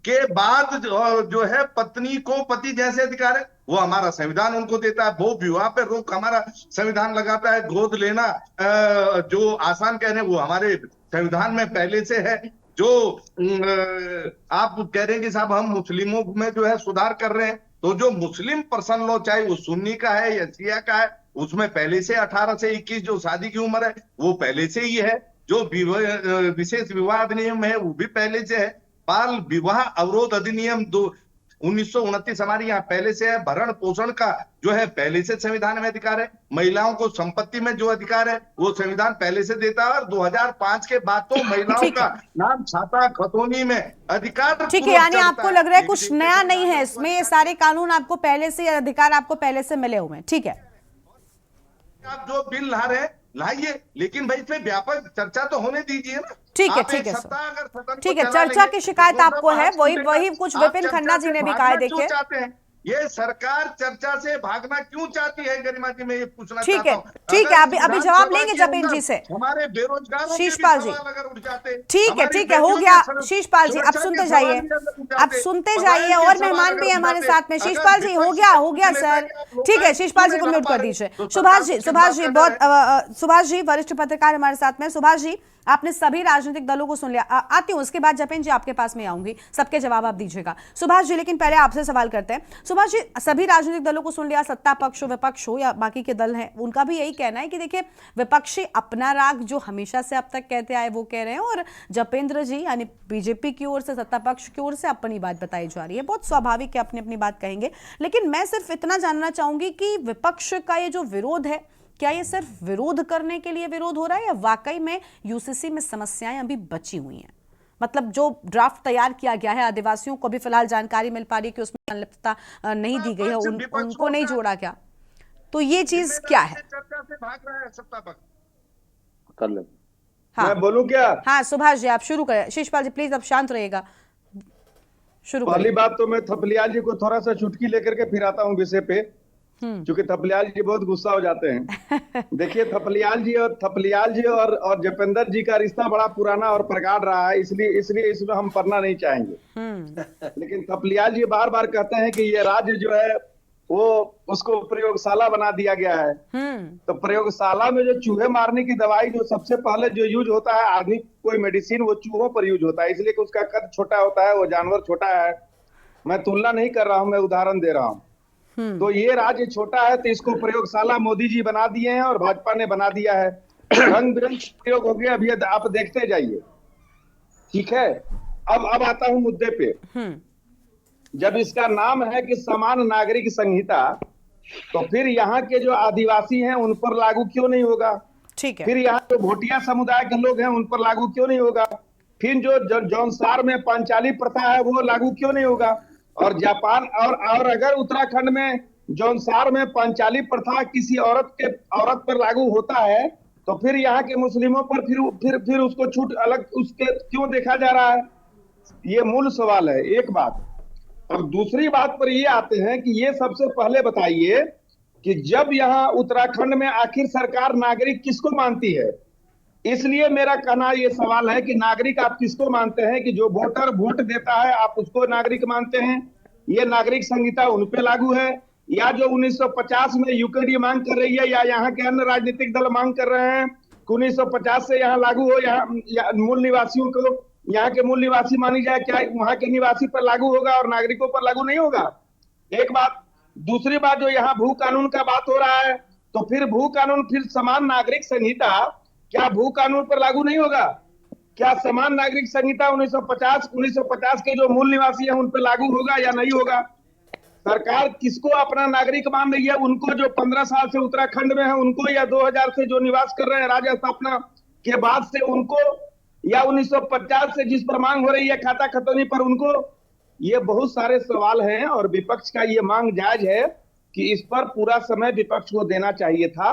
के बाद जो है पत्नी को पति जैसे अधिकार है, वो हमारा संविधान उनको देता है। वो विवाह पे रोक हमारा संविधान लगाता है। गोद लेना जो आसान कह रहे हैं वो हमारे संविधान में पहले से है। जो आप कह रहे हैं कि साहब हम मुस्लिमों में जो है सुधार कर रहे हैं, तो जो मुस्लिम पर्सन लॉ चाहे वो सुन्नी का है या शिया का है, उसमें पहले से 18 से 21 जो शादी की उम्र है वो पहले से ही है। जो विशेष विवाह अधिनियम है वो भी पहले से है। बाल विवाह अवरोध अधिनियम 1929 हमारे यहाँ पहले से है। भरण पोषण का जो है पहले से संविधान में अधिकार है। महिलाओं को संपत्ति में जो अधिकार है वो संविधान पहले से देता है। और 2005 के बाद तो महिलाओं का नाम छाता खतौनी में अधिकार। ठीक है, यानी आपको लग रहा है कुछ नया नहीं है इसमें, ये सारे कानून आपको पहले से, अधिकार आपको पहले से मिले हुए हैं। ठीक है, आप जो बिल ला रहे हैं लाइए, लेकिन भाई इसमें व्यापक चर्चा तो होने दीजिए ना। ठीक है ठीक है ठीक है। चर्चा की शिकायत आपको है, वही कुछ विपिन खन्ना जी ने भी कहा है। देखिए ये सरकार चर्चा से भागना क्यों चाहती है गरिमा जी, मैं ये पूछना ठीक चाहता है हूं। ठीक है। अभी जवाब लेंगे जपेन जी से। हमारे बेरोजगारों शीशपाल जी अगर उठ जाते, ठीक है हो गया। शीशपाल जी अब सुनते जाइए, अब सुनते जाइए, और मेहमान भी है हमारे साथ में। शीशपाल जी हो गया सर। ठीक है, शीशपाल जी को म्यूट कर दीजिए। सुभाष जी वरिष्ठ पत्रकार हमारे साथ में। सुभाष जी आपने सभी राजनीतिक दलों को सुन लिया, आती हूँ उसके बाद जपेन जी आपके पास में आऊंगी, सबके जवाब आप दीजिएगा। सुभाष जी लेकिन पहले आपसे सवाल करते हैं। सुभाष जी सभी राजनीतिक दलों को सुन लिया, सत्ता पक्ष हो विपक्ष हो या बाकी के दल हैं, उनका भी यही कहना है कि देखिए विपक्षी अपना राग जो हमेशा से अब तक कहते आए वो कह रहे हैं, और जपेंद्र जी यानी बीजेपी की ओर से, सत्ता पक्ष की ओर से अपनी बात बताई जा रही है। बहुत स्वाभाविक है, अपनी अपनी बात कहेंगे, लेकिन मैं सिर्फ इतना जानना चाहूंगी कि विपक्ष का ये जो विरोध है, क्या ये सिर्फ विरोध करने के लिए विरोध हो रहा है या वाकई में यूसीसी में समस्याएं अभी बची हुई हैं? मतलब जो ड्राफ्ट तैयार किया गया है, आदिवासियों को भी फिलहाल जानकारी मिल पा रही है कि उसमें संलिप्तता नहीं दी गई है, उनको नहीं जोड़ा गया, तो ये चीज क्या है? चर्चा से भाग रहा है सत्ता पक्ष। कर ले। हाँ, मैं बोलूं क्या? हाँ सुभाष जी आप शुरू करें। शीशपाल जी प्लीज अब शांत रहिएगा, शुरू करें। पहली बात तो मैं थपलियाल जी को थोड़ा सा चुटकी लेकर के फिर आता हूँ विषय पे, क्योंकि थपलियाल जी बहुत गुस्सा हो जाते हैं। देखिए थपलियाल जी और जपेंद्र जी का रिश्ता बड़ा पुराना और प्रगाढ़ रहा है, इसलिए इसमें हम पढ़ना नहीं चाहेंगे। लेकिन थपलियाल जी बार बार कहते हैं कि ये राज्य जो है वो उसको प्रयोगशाला बना दिया गया है। तो प्रयोगशाला में जो चूहे मारने की दवाई जो सबसे पहले जो यूज होता है आधुनिक कोई मेडिसिन, वो चूहों पर यूज होता है, इसलिए कि उसका कद छोटा होता है, वो जानवर छोटा है। मैं तुलना नहीं कर रहा हूं, मैं उदाहरण दे रहा हूं। तो ये राज्य छोटा है, तो इसको प्रयोगशाला मोदी जी बना दिए हैं और भाजपा ने बना दिया है। रंग बिरंग प्रयोग हो गया, अभी आप देखते जाइए। ठीक है, अब आता हूं मुद्दे पे। जब इसका नाम है कि समान नागरिक संहिता, तो फिर यहाँ के जो आदिवासी हैं उन पर लागू क्यों नहीं होगा? ठीक है। फिर यहाँ जो भोटिया समुदाय के लोग हैं उन पर लागू क्यों नहीं होगा? फिर जो जौनसार में पांचाली प्रथा है वो लागू क्यों नहीं होगा? और जापान और अगर उत्तराखंड में जौनसार में पांचाली प्रथा किसी औरत पर लागू होता है, तो फिर यहाँ के मुस्लिमों पर फिर उसको छूट अलग उसके क्यों देखा जा रहा है? ये मूल सवाल है, एक बात। अब दूसरी बात पर ये आते हैं कि ये सबसे पहले बताइए कि जब यहाँ उत्तराखंड में आखिर सरकार नागरिक किसको मानती है? इसलिए मेरा कहना ये सवाल है कि नागरिक आप किसको मानते हैं? कि जो वोटर वोट देता है आप उसको नागरिक मानते हैं? ये नागरिक संहिता उन पे लागू है, या जो 1950 में यूकेडी मांग कर रही है, या यहाँ के अन्य राजनीतिक दल मांग कर रहे हैं कि 1950 से यहाँ लागू हो, यहाँ मूल निवासियों को, यहाँ के मूल निवासी मानी जाए, क्या वहां के निवासी पर लागू होगा और नागरिकों पर लागू नहीं होगा? एक बात। दूसरी बात, जो यहाँ भू कानून का बात हो रहा है, तो फिर भू कानून, फिर समान नागरिक संहिता क्या भू कानून पर लागू नहीं होगा? क्या समान नागरिक संहिता 1950 के जो मूल निवासी हैं उन पर लागू होगा या नहीं होगा? सरकार किसको अपना नागरिक मान रही है? उनको जो 15 साल से उत्तराखंड में है उनको, या 2000 से जो निवास कर रहे हैं राज्य स्थापना के बाद से उनको, या 1950 से जिस पर मांग हो रही है खाता खतौनी पर उनको? ये बहुत सारे सवाल हैं और विपक्ष का ये मांग जायज है कि इस पर पूरा समय विपक्ष को देना चाहिए था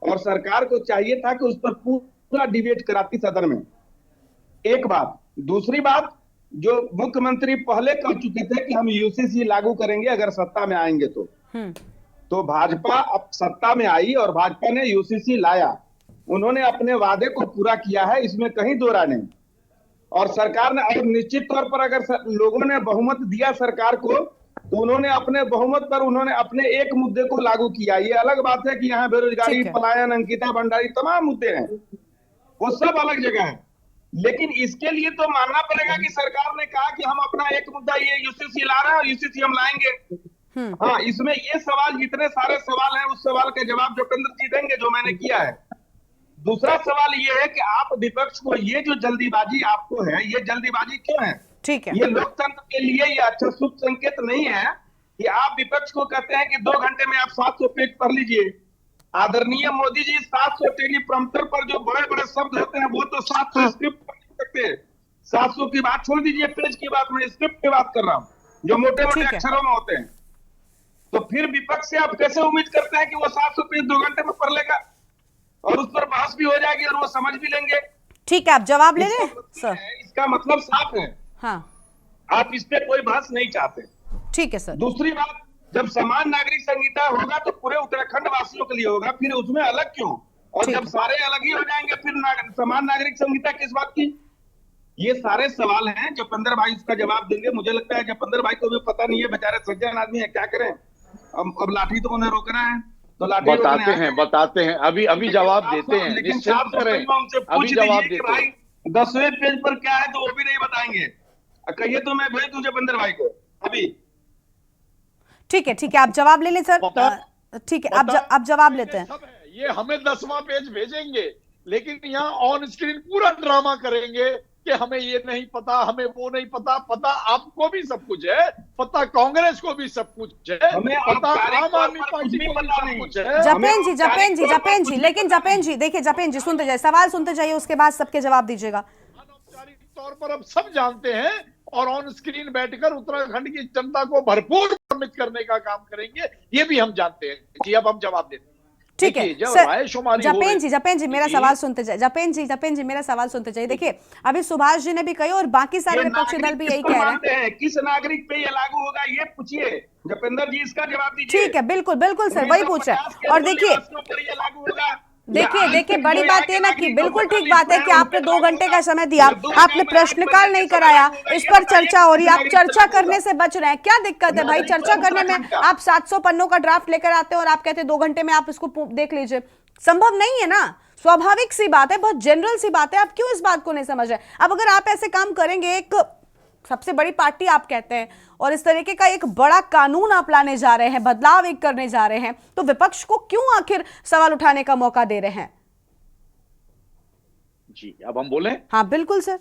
और सरकार को चाहिए था कि उस पर पूरा डिबेट कराती सदन में। एक बात। दूसरी बात, जो मुख्यमंत्री पहले कह चुके थे कि हम यूसीसी लागू करेंगे अगर सत्ता में आएंगे तो भाजपा अब सत्ता में आई और भाजपा ने यूसीसी लाया। उन्होंने अपने वादे को पूरा किया है, इसमें कहीं दो राय नहीं। और सरकार ने अब निश्चित तौर पर अगर लोगों ने बहुमत दिया सरकार को, तो उन्होंने अपने बहुमत पर उन्होंने अपने एक मुद्दे को लागू किया। ये अलग बात है कि यहाँ बेरोजगारी, पलायन, अंकिता भंडारी तमाम मुद्दे हैं, वो सब अलग जगह है। लेकिन इसके लिए तो मानना पड़ेगा कि सरकार ने कहा कि हम अपना एक मुद्दा ये यूसीसी ला रहे हैं और यूसीसी हम लाएंगे। हाँ, इसमें ये सवाल, जितने सारे सवाल हैं उस सवाल के जवाब जोगेंद्र जी देंगे जो मैंने किया है। दूसरा सवाल ये है कि आप विपक्ष को ये जो जल्दीबाजी आपको है, ये जल्दीबाजी क्यों है? ठीक है। ये लोकतंत्र के लिए ये अच्छा शुभ संकेत नहीं है कि आप विपक्ष को कहते हैं कि 2 घंटे में आप 700 पेज पढ़ लीजिए। आदरणीय मोदी जी, 700 टेलीप्रॉम्प्टर पर जो बड़े बड़े शब्द होते हैं वो तो 700 स्क्रिप्ट पर लिख सकते हैं। 700 की बात छोड़ दीजिए, पेज की बात, मैं स्क्रिप्ट की बात कर रहा हूँ जो मोटे मोटे अक्षरों में होते हैं। तो फिर विपक्ष से आप कैसे उम्मीद करते हैं कि वो 700 पेज 2 घंटे में पढ़ लेगा और उस पर बहस भी हो जाएगी और वो समझ भी लेंगे? ठीक है, आप जवाब ले लें सर। इसका मतलब साफ है। हाँ, आप इस पे कोई बहस नहीं चाहते। ठीक है सर। दूसरी बात, जब समान नागरिक संहिता होगा तो पूरे उत्तराखंड वासियों के लिए होगा, फिर उसमें अलग क्यों? और जब सारे अलग ही हो जाएंगे फिर समान नागरिक संहिता किस बात की? ये सारे सवाल हैं। जपेंद्र भाई इसका जवाब देंगे। मुझे लगता है जपेंद्र भाई को भी पता नहीं है, बेचारे सज्जन आदमी है, क्या करें। अब लाठी तो उन्हें रोकना है तो लाठी बताते हैं अभी जवाब देते हैं, लेकिन साफ करें, अभी जवाब देते हैं। 10वें पेज पर क्या है तो वो भी नहीं बताएंगे। कहिए तो मैं भेज दूं जपेंद्र भाई को अभी। ठीक है, ठीक है, आप जवाब ले लें सर। ठीक है, आप जवाब लेते हैं। ये हमें 10वां पेज भेजेंगे, लेकिन यहाँ ऑन स्क्रीन पूरा ड्रामा करेंगे कि हमें ये नहीं पता, हमें वो नहीं पता। पता आपको भी सब कुछ है, पता कांग्रेस को भी सब कुछ है, पता आम आदमी पार्टी को भी सब कुछ है। जपेन जी, लेकिन जपेन जी देखिए, जपेन जी सुनते जाइए, सवाल सुनते जाइए, उसके बाद सबके जवाब दीजिएगा। अनौपचारिक तौर पर अब सब जानते हैं और ऑन स्क्रीन बैठकर उत्तराखंड की जनता को भरपूर सम्मिलित करने का काम करेंगे, ये भी हम जानते हैं जी। अब हम जवाब देते हैं। ठीक है जपेन जी मेरा सवाल सुनते जाइए। जपेन जी मेरा सवाल सुनते जाइए। देखिए, अभी सुभाष जी ने भी कही और बाकी सारे विपक्षी दल भी यही कह रहे हैं। किस नागरिक पे ये लागू होगा ये पूछिए जपेंद्र जी, इसका जवाब दीजिए। ठीक है, बिल्कुल बिल्कुल सर, वही पूछ रहे हैं। और देखिए, लागू होगा देखिए बड़ी बात ये ना कि बिल्कुल ठीक बात है कि आपने 2 घंटे का समय दिया, आपने प्रश्नकाल नहीं कराया, इस पर चर्चा हो रही है, आप चर्चा करने से बच रहे हैं। क्या दिक्कत है भाई? चर्चा करने में आप 700 पन्नों का ड्राफ्ट लेकर आते हैं और आप कहते हैं 2 घंटे में आप इसको देख लीजिए। संभव नहीं है ना, स्वाभाविक सी बात है, बहुत जनरल सी बात है। आप क्यों इस बात को नहीं समझ रहे? अब अगर आप ऐसे काम करेंगे, एक सबसे बड़ी पार्टी आप कहते हैं, और इस तरीके का एक बड़ा कानून आप लाने जा रहे हैं, बदलाव एक करने जा रहे हैं, तो विपक्ष को क्यों आखिर सवाल उठाने का मौका दे रहे हैं? जी, अब हम बोले? हाँ बिल्कुल सर।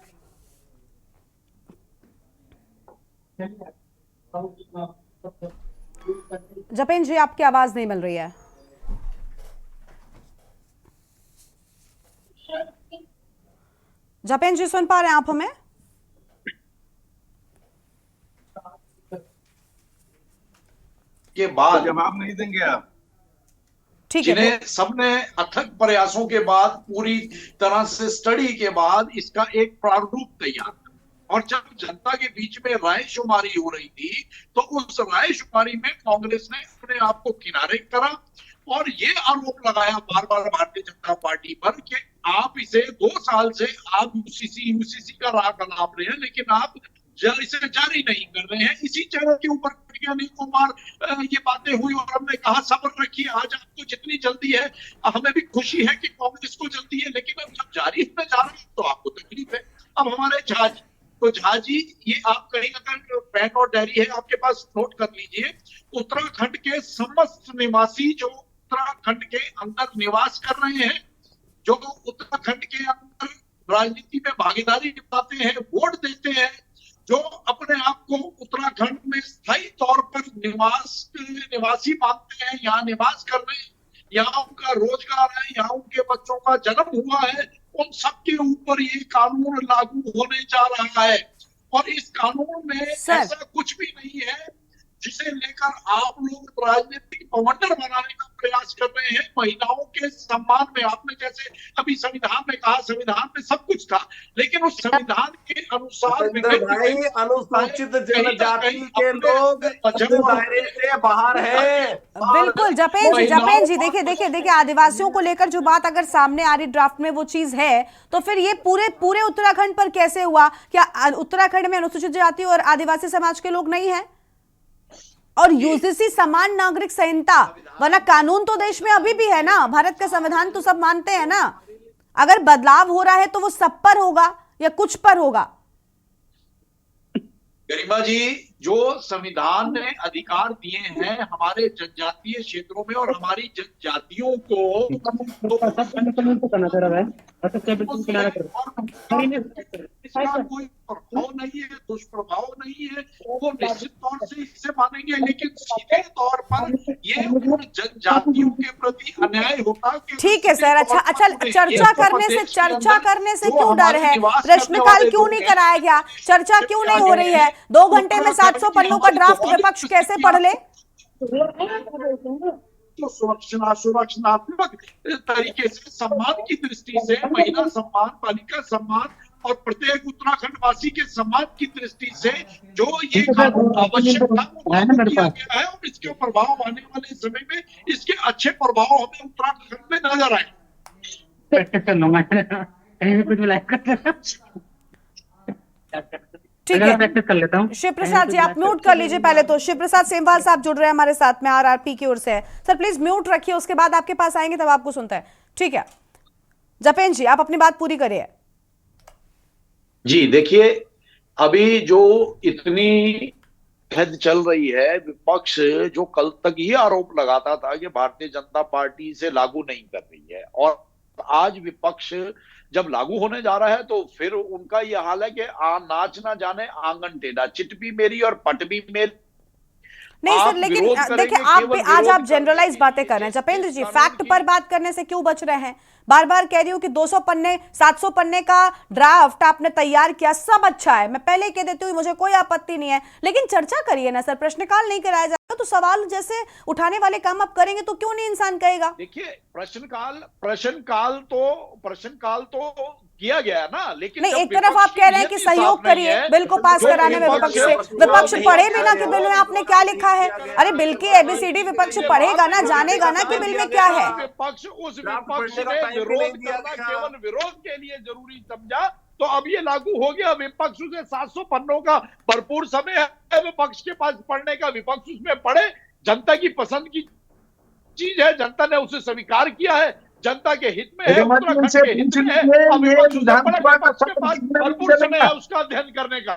जपेन जी, आपकी आवाज नहीं मिल रही है। जपेन जी, सुन पा रहे हैं आप हमें? के बाद जवाब नहीं देंगे आप? ठीक है, जिन्हें सबने अथक प्रयासों के बाद, पूरी तरह से स्टडी के बाद इसका एक प्रारूप तैयार किया। और जब जनता के बीच में राय शुमारी हो रही थी, तो उस राय शुमारी में कांग्रेस ने अपने आप को किनारे करा और ये आरोप लगाया बार बार भारतीय जनता पार्टी पर कि आप इसे 2 साल से आप यूसीसी का राग अलाप रहे हैं, लेकिन आप इसे जारी नहीं कर रहे हैं। इसी चरण के ऊपर अनेकों बार ये बातें हुई और हमने कहा सब्र रखिए, आज आपको जितनी जल्दी है, हमें भी खुशी है कि कांग्रेस को जल्दी है, लेकिन अब जब जारी होने जा रहे हैं तो आपको तकलीफ है। अब हमारे झा जी, ये आप कहीं अगर पेन और डायरी है आपके पास, नोट कर लीजिए। उत्तराखंड के समस्त निवासी जो उत्तराखंड के अंदर निवास कर रहे हैं, जो उत्तराखंड के अंदर राजनीति में भागीदारी निभाते हैं, वोट देते हैं, जो अपने आप को उत्तराखंड में स्थायी तौर पर निवासी मानते हैं, यहाँ निवास कर रहे हैं, यहाँ उनका रोजगार है, यहाँ उनके बच्चों का जन्म हुआ है, उन सबके ऊपर ये कानून लागू होने जा रहा है। और इस कानून में ऐसा कुछ भी नहीं है जिसे लेकर आप लोग राजनीतिक बवंडर बनाने का प्रयास कर रहे हैं। महिलाओं के सम्मान में, आपने जैसे अभी संविधान में कहा, संविधान में सब कुछ था, लेकिन उस संविधान के अनुसार अनुसूचित जनजाति के लोग दायरे से बाहर है। बिल्कुल जपेन जी, देखिए आदिवासियों को लेकर जो बात अगर सामने आ रही ड्राफ्ट में वो चीज है, तो फिर ये पूरे उत्तराखंड पर कैसे हुआ? क्या उत्तराखंड में अनुसूचित जाति और आदिवासी समाज के लोग नहीं है? और यूजीसी समान नागरिक संहिता, वरना कानून तो देश में अभी भी है ना, भारत का संविधान तो सब मानते हैं ना। अगर बदलाव हो रहा है तो वो सब पर होगा या कुछ पर होगा? गरिमा जी, जो संविधान ने अधिकार दिए हैं हमारे जनजातीय क्षेत्रों में और हमारी जनजातियों को, कोई प्रभाव नहीं है, दुष्प्रभाव नहीं है, वो निश्चित तौर से इसे मानेंगे, लेकिन सीधे तौर पर ये जनजातियों के प्रति अन्याय होता। ठीक है सर, अच्छा चर्चा करने से क्यों डर है? प्रश्नकाल क्यों नहीं कराया गया? चर्चा क्यों नहीं हो रही है? 2 घंटे में 700 पन्नों का ड्राफ्ट विपक्ष कैसे पढ़ ले? तो सुरक्षात्मक तरीके से, सम्मान की दृष्टि से, महिला सम्मान, बालिका सम्मान और प्रत्येक उत्तराखंड वासी के सम्मान की दृष्टि से जो ये कानून आवश्यक था वो लागू किया गया है, और इसके प्रभाव आने वाले समय में, इसके अच्छे प्रभाव हमें उत्तराखंड में नजर आए। ठीक है, शिव प्रसाद जी आप म्यूट कर लीजिए पहले तो। शिव प्रसाद सेमवाल साहब जुड़ रहे हैं हमारे साथ में, आरआरपी की ओर से है। सर प्लीज म्यूट रखिए, उसके बाद आपके पास आएंगे तब आपको सुनता है। ठीक है जपेन जी, आप अपनी बात पूरी करिए। जी देखिए, अभी जो इतनी हद चल रही है, विपक्ष जो कल तक ये आरोप लगाता था कि भारतीय जनता पार्टी इसे लागू नहीं कर रही है, और आज विपक्ष जब लागू होने जा रहा है तो फिर उनका ये हाल है कि नाच ना जाने आंगन टेढ़ा, चिट भी मेरी और पट भी मेरी। नहीं सर, लेकिन देखिए आज आप जनरलाइज बातें कर रहे हैं। जपेंद्र जी, फैक्ट पर बात करने से क्यों बच रहे हैं? बार बार कह रही हूँ कि 200 पन्ने 700 पन्ने का ड्राफ्ट आपने तैयार किया, सब अच्छा है, मैं पहले कह देती हूँ मुझे कोई आपत्ति नहीं है, लेकिन चर्चा करिए ना सर। प्रश्नकाल नहीं कराया जाएगा तो सवाल जैसे उठाने वाले काम आप करेंगे तो क्यों नहीं इंसान कहेगा? देखिए, प्रश्नकाल तो किया गया ना, लेकिन नहीं, जब एक तरफ आप कह रहे हैं कि सहयोग करिए बिल को पास कराने में विपक्ष से, विपक्ष पढ़े बिना कि बिल में आपने क्या लिखा है। अरे बिल की एबीसीडी विपक्ष पढ़ेगा ना, जानेगा ना कि बिल में क्या है। विपक्ष उस विपक्ष ने विरोध करना केवल विरोध के लिए जरूरी समझा, तो अब ये लागू हो गया। विपक्ष उसे 700 पन्नों का भरपूर समय है विपक्ष के पास पढ़ने का, विपक्ष उसमें पढ़े। जनता की पसंद की चीज है, जनता ने उसे स्वीकार किया है, जनता के हित में है, उत्तराखंड के हित में है। अब विपक्ष के पास भरपूर समय है उसका अध्ययन करने का।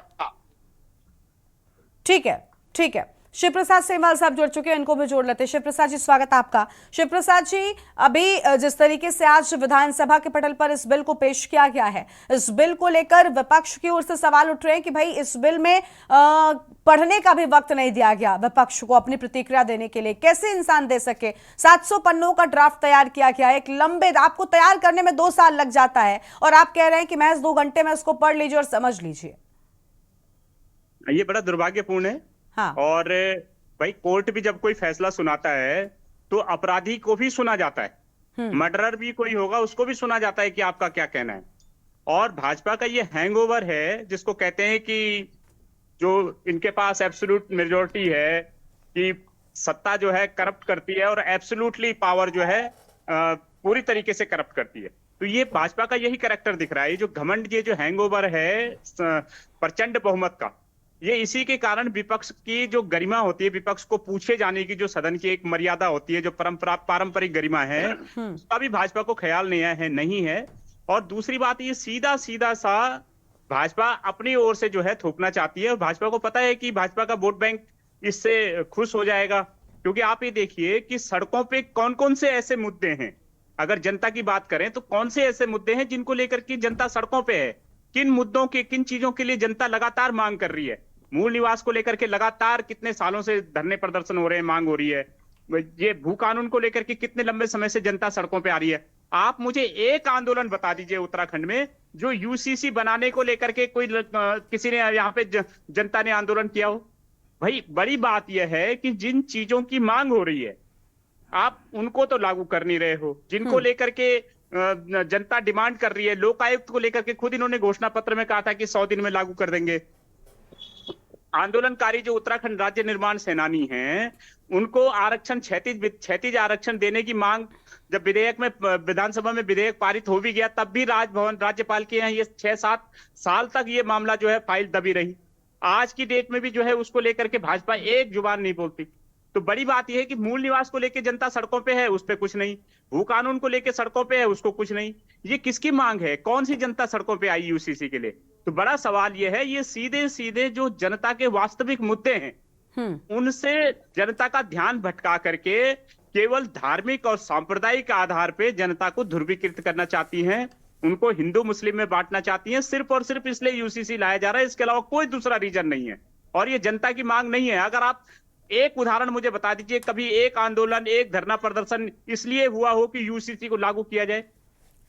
ठीक है, ठीक है। शिव प्रसाद सेमवाल साहब जुड़ चुके हैं, इनको भी जोड़ लेते हैं। शिव प्रसाद जी, स्वागत है आपका। शिव प्रसाद जी, अभी जिस तरीके से आज विधानसभा के पटल पर इस बिल को पेश किया गया है, इस बिल को लेकर विपक्ष की ओर से सवाल उठ रहे हैं कि भाई इस बिल में पढ़ने का भी वक्त नहीं दिया गया विपक्ष को अपनी प्रतिक्रिया देने के लिए। कैसे इंसान दे सके? 700 पन्नों का ड्राफ्ट तैयार किया गया, एक लंबे, आपको तैयार करने में 2 साल लग जाता है और आप कह रहे हैं कि महज 2 घंटे में इसको पढ़ लीजिए और समझ लीजिए। ये बड़ा दुर्भाग्यपूर्ण है। हाँ। और भाई कोर्ट भी जब कोई फैसला सुनाता है तो अपराधी को भी सुना जाता है, मर्डरर भी कोई होगा उसको भी सुना जाता है कि आपका क्या कहना है। और भाजपा का ये हैंगओवर है जिसको कहते हैं कि जो इनके पास एब्सोल्यूट मेजॉरिटी है कि सत्ता जो है करप्ट करती है और एब्सोल्यूटली पावर जो है पूरी तरीके से करप्ट करती है। तो ये भाजपा का यही कैरेक्टर दिख रहा है, ये जो घमंड, ये जो हैंगओवर है प्रचंड बहुमत का, ये इसी के कारण विपक्ष की जो गरिमा होती है, विपक्ष को पूछे जाने की जो सदन की एक मर्यादा होती है, जो पारंपरिक गरिमा है, उसका भी भाजपा को ख्याल नहीं है। और दूसरी बात, ये सीधा सीधा सा भाजपा अपनी ओर से जो है थोपना चाहती है। भाजपा को पता है कि भाजपा का वोट बैंक इससे खुश हो जाएगा, क्योंकि आप ये देखिए कि सड़कों पे कौन कौन से ऐसे मुद्दे हैं, अगर जनता की बात करें तो कौन से ऐसे मुद्दे हैं जिनको लेकर के जनता सड़कों पे है, किन मुद्दों के, किन चीजों के लिए जनता लगातार मांग कर रही है। मूल निवास को लेकर के लगातार कितने सालों से धरने प्रदर्शन हो रहे हैं, मांग हो रही है। ये भू कानून को लेकर के कितने लंबे समय से जनता सड़कों पे आ रही है। आप मुझे एक आंदोलन बता दीजिए उत्तराखंड में जो यूसीसी बनाने को लेकर के कोई किसी ने यहाँ पे जनता ने आंदोलन किया हो। भाई बड़ी बात यह है कि जिन चीजों की मांग हो रही है आप उनको तो लागू कर नहीं रहे हो, जिनको लेकर के जनता डिमांड कर रही है। लोकायुक्त को लेकर के खुद इन्होंने घोषणा पत्र में कहा था कि 100 दिन में लागू कर देंगे। आंदोलनकारी जो उत्तराखंड राज्य निर्माण सेनानी हैं, उनको आरक्षण क्षैतिज आरक्षण देने की मांग जब विधेयक में, विधानसभा में विधेयक पारित हो भी गया, तब भी राजभवन, राज्यपाल के यहाँ ये 6-7 साल तक ये मामला जो है फाइल दबी रही। आज की डेट में भी जो है उसको लेकर के भाजपा एक जुबान नहीं बोलती। तो बड़ी बात यह है कि मूल निवास को लेकर जनता सड़कों पे है, उस पे कुछ नहीं, भू कानून को लेकर सड़कों पे है, उसको कुछ नहीं। ये किसकी मांग है? कौन सी जनता सड़कों पे आई यूसीसी के लिए? तो बड़ा सवाल यह है, ये सीधे सीधे जो जनता के वास्तविक मुद्दे हैं उनसे जनता का ध्यान भटका करके केवल धार्मिक और सांप्रदायिक आधार पे जनता को ध्रुवीकृत करना चाहती हैं, उनको हिंदू मुस्लिम में बांटना चाहती हैं। सिर्फ और सिर्फ इसलिए यूसीसी लाया जा रहा है, इसके अलावा कोई दूसरा रीजन नहीं है और ये जनता की मांग नहीं है। अगर आप एक उदाहरण मुझे बता दीजिए, कभी एक आंदोलन, एक धरना प्रदर्शन इसलिए हुआ हो कि यूसीसी को लागू किया जाए।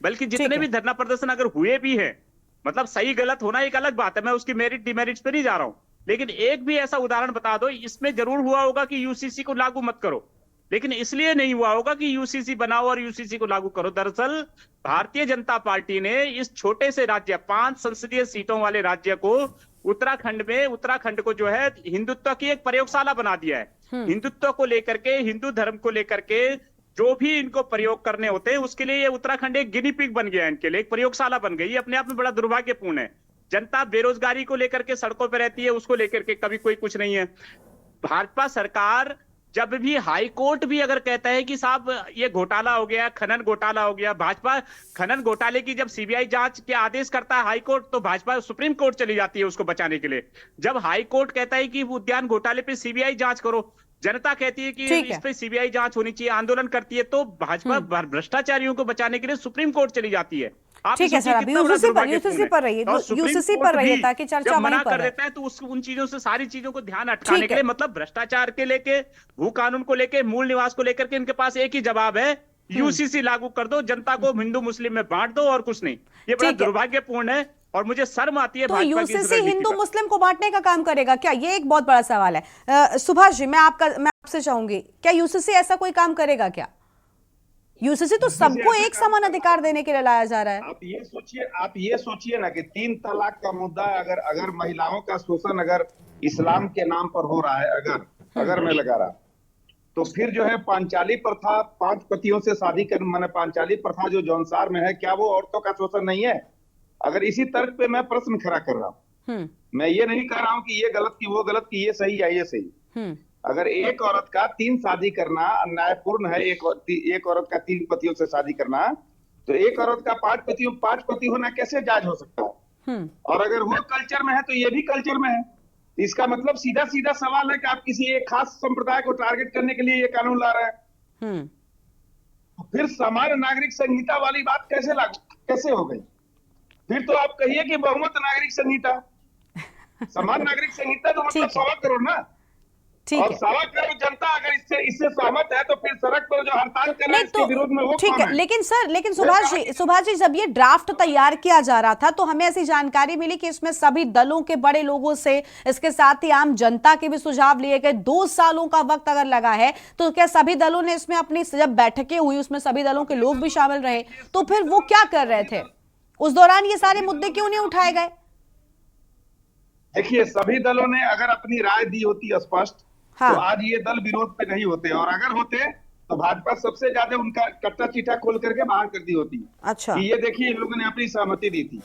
बल्कि जितने भी धरना प्रदर्शन अगर हुए भी हैं, मतलब सही गलत होना एक अलग बात है, मैं उसकी मेरिट डिमेरिट्स पे नहीं जा रहा हूं, लेकिन एक भी ऐसा उदाहरण बता दो इसमें जरूर हुआ होगा कि यूसीसी को लागू मत करो, लेकिन इसलिए नहीं हुआ होगा कि यूसीसी बनाओ और यूसीसी को लागू करो। दरअसल भारतीय जनता पार्टी ने इस छोटे से राज्य, 5 संसदीय सीटों वाले राज्य को, उत्तराखंड को जो है हिंदुत्व की एक प्रयोगशाला बना दिया है। हिंदुत्व को लेकर के, हिंदू धर्म को लेकर के जो भी इनको प्रयोग करने होते हैं उसके लिए ये उत्तराखंड एक गिनी पिग बन गया है, इनके लिए एक प्रयोगशाला बन गई। ये अपने आप में बड़ा दुर्भाग्यपूर्ण है। जनता बेरोजगारी को लेकर के सड़कों पर रहती है, उसको लेकर के कभी कोई कुछ नहीं है। भाजपा सरकार जब भी हाई कोर्ट भी अगर कहता है कि साहब ये घोटाला हो गया, खनन घोटाला हो गया, भाजपा खनन घोटाले की जब सीबीआई जांच के आदेश करता है हाई कोर्ट, तो भाजपा सुप्रीम कोर्ट चली जाती है उसको बचाने के लिए। जब हाई कोर्ट कहता है कि उद्यान घोटाले पे सीबीआई जांच करो, जनता कहती है कि इस पे सीबीआई जांच होनी चाहिए, आंदोलन करती है, तो भाजपा भ्रष्टाचारियों को बचाने के लिए सुप्रीम कोर्ट चली जाती है। ठीक है सर, अभी यूसीसी पर रहिए ताकि चर्चा मना कर देता है तो उन चीजों से, सारी चीजों को ध्यान अटकाने के लिए, मतलब भ्रष्टाचार के लेके, भू कानून को लेके, मूल निवास को लेकर के इनके पास एक ही जवाब है, यूसीसी लागू कर दो, जनता को हिंदू मुस्लिम में बांट दो और कुछ नहीं। ये बड़ा दुर्भाग्यपूर्ण है और मुझे शर्म आती है। तो यूसीसी हिंदू मुस्लिम को बांटने का काम करेगा क्या? ये एक बहुत बड़ा सवाल है। सुभाष जी, मैं आपसे चाहूंगी, क्या यूसीसी ऐसा कोई काम करेगा क्या? यूसीसी तो सबको एक समान अधिकार देने के लिए लाया जा रहा है। आप ये सोचिए ना कि 3 तलाक का मुद्दा अगर महिलाओं का शोषण अगर इस्लाम के नाम पर हो रहा है, अगर मैं लगा रहा, तो फिर जो है पांचाली प्रथा, 5 पतियों से शादी कर, माने पांचाली प्रथा जो जौनसार में है, क्या वो औरतों का शोषण नहीं है? अगर इसी तर्क पे मैं प्रश्न खड़ा कर रहा हूँ, मैं ये नहीं कह रहा हूँ कि ये गलत की वो गलत की, ये सही या ये सही। अगर एक औरत का 3 शादी करना अन्यायपूर्ण है, एक औरत का 3 पतियों से शादी करना, तो एक औरत का 5 पति होना कैसे जायज हो सकता है? और अगर वो कल्चर में है तो ये भी कल्चर में है। इसका मतलब सीधा सीधा सवाल है कि आप किसी एक खास संप्रदाय को टारगेट करने के लिए ये कानून ला रहे हैं। फिर सामान्य नागरिक संहिता वाली बात कैसे हो गई? फिर तो आप कहिए कि बहुमत नागरिक संहिता, सामान्य नागरिक संहिता तो मतलब 1.25 करोड़ ना, और 1.25 करोड़ जनता अगर इससे सहमत है तो फिर सड़क पर जो हड़ताल कर रहे हैं इसके विरोध में वो ठीक है। लेकिन सुभाष जी जब ये ड्राफ्ट तैयार किया जा रहा था तो हमें ऐसी जानकारी मिली कि इसमें सभी दलों के बड़े लोगों से, इसके साथ ही आम जनता के भी सुझाव लिए गए। 2 सालों का वक्त अगर लगा है तो क्या सभी दलों ने इसमें अपनी, जब बैठकें हुई उसमें सभी दलों के लोग भी शामिल रहे, तो फिर वो क्या कर रहे थे उस दौरान? ये सारे मुद्दे क्यों नहीं उठाए गए? देखिए, सभी दलों ने अगर अपनी राय दी होती स्पष्ट, तो आज ये दल विरोध पे नहीं होते, और अगर होते तो भाजपा सबसे ज्यादा उनका कट्टा चिट्ठा खोल करके बाहर कर दी होती। अच्छा, ये देखिए, इन लोगों ने अपनी सहमति दी थी,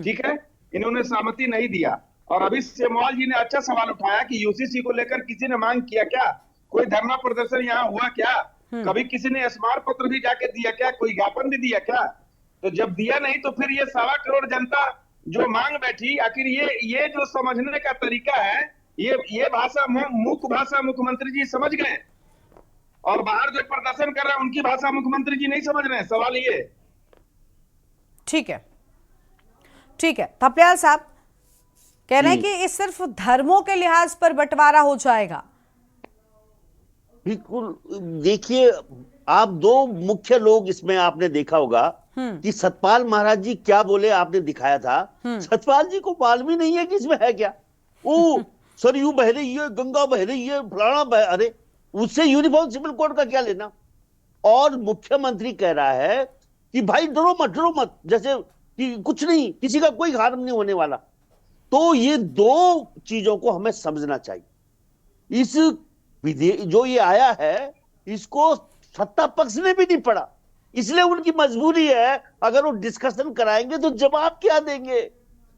ठीक है, इन्होंने सहमति नहीं दिया। और अभी सेमवाल जी ने अच्छा सवाल उठाया कि यूसीसी को लेकर किसी ने मांग किया क्या? कोई धरना प्रदर्शन यहाँ हुआ क्या? कभी किसी ने स्मारक पत्र भी जाके दिया क्या? कोई ज्ञापन भी दिया क्या? तो जब दिया नहीं तो फिर ये 1.25 करोड़ जनता जो मांग बैठी, आखिर ये जो समझने का तरीका है, ये भाषा मुख्य भाषा मुख्यमंत्री जी समझ गए, और बाहर जो प्रदर्शन कर रहे हैं उनकी भाषा मुख्यमंत्री जी नहीं समझ रहे हैं। सवाल ये। ठीक है, थपलियाल साहब कह रहे हैं कि इस सिर्फ धर्मों के लिहाज पर बंटवारा हो जाएगा। बिल्कुल, देखिए, आप 2 मुख्य लोग इसमें आपने देखा होगा कि सतपाल महाराज जी क्या बोले, आपने दिखाया था। सतपाल जी को मालूम ही नहीं है कि इसमें है क्या। ओ सरयू बह रही है, गंगा बह रही है, फलाना अरे उससे यूनिफॉर्म सिविल कोड का क्या लेना? और मुख्यमंत्री कह रहा है कि भाई डरो मत, जैसे कि कुछ नहीं, किसी का कोई हार्म नहीं होने वाला। तो ये 2 चीजों को हमें समझना चाहिए। इस जो ये आया है, इसको सत्ता पक्ष ने भी नहीं पढ़ा, इसलिए उनकी मजबूरी है। अगर वो डिस्कशन कराएंगे तो जवाब क्या देंगे?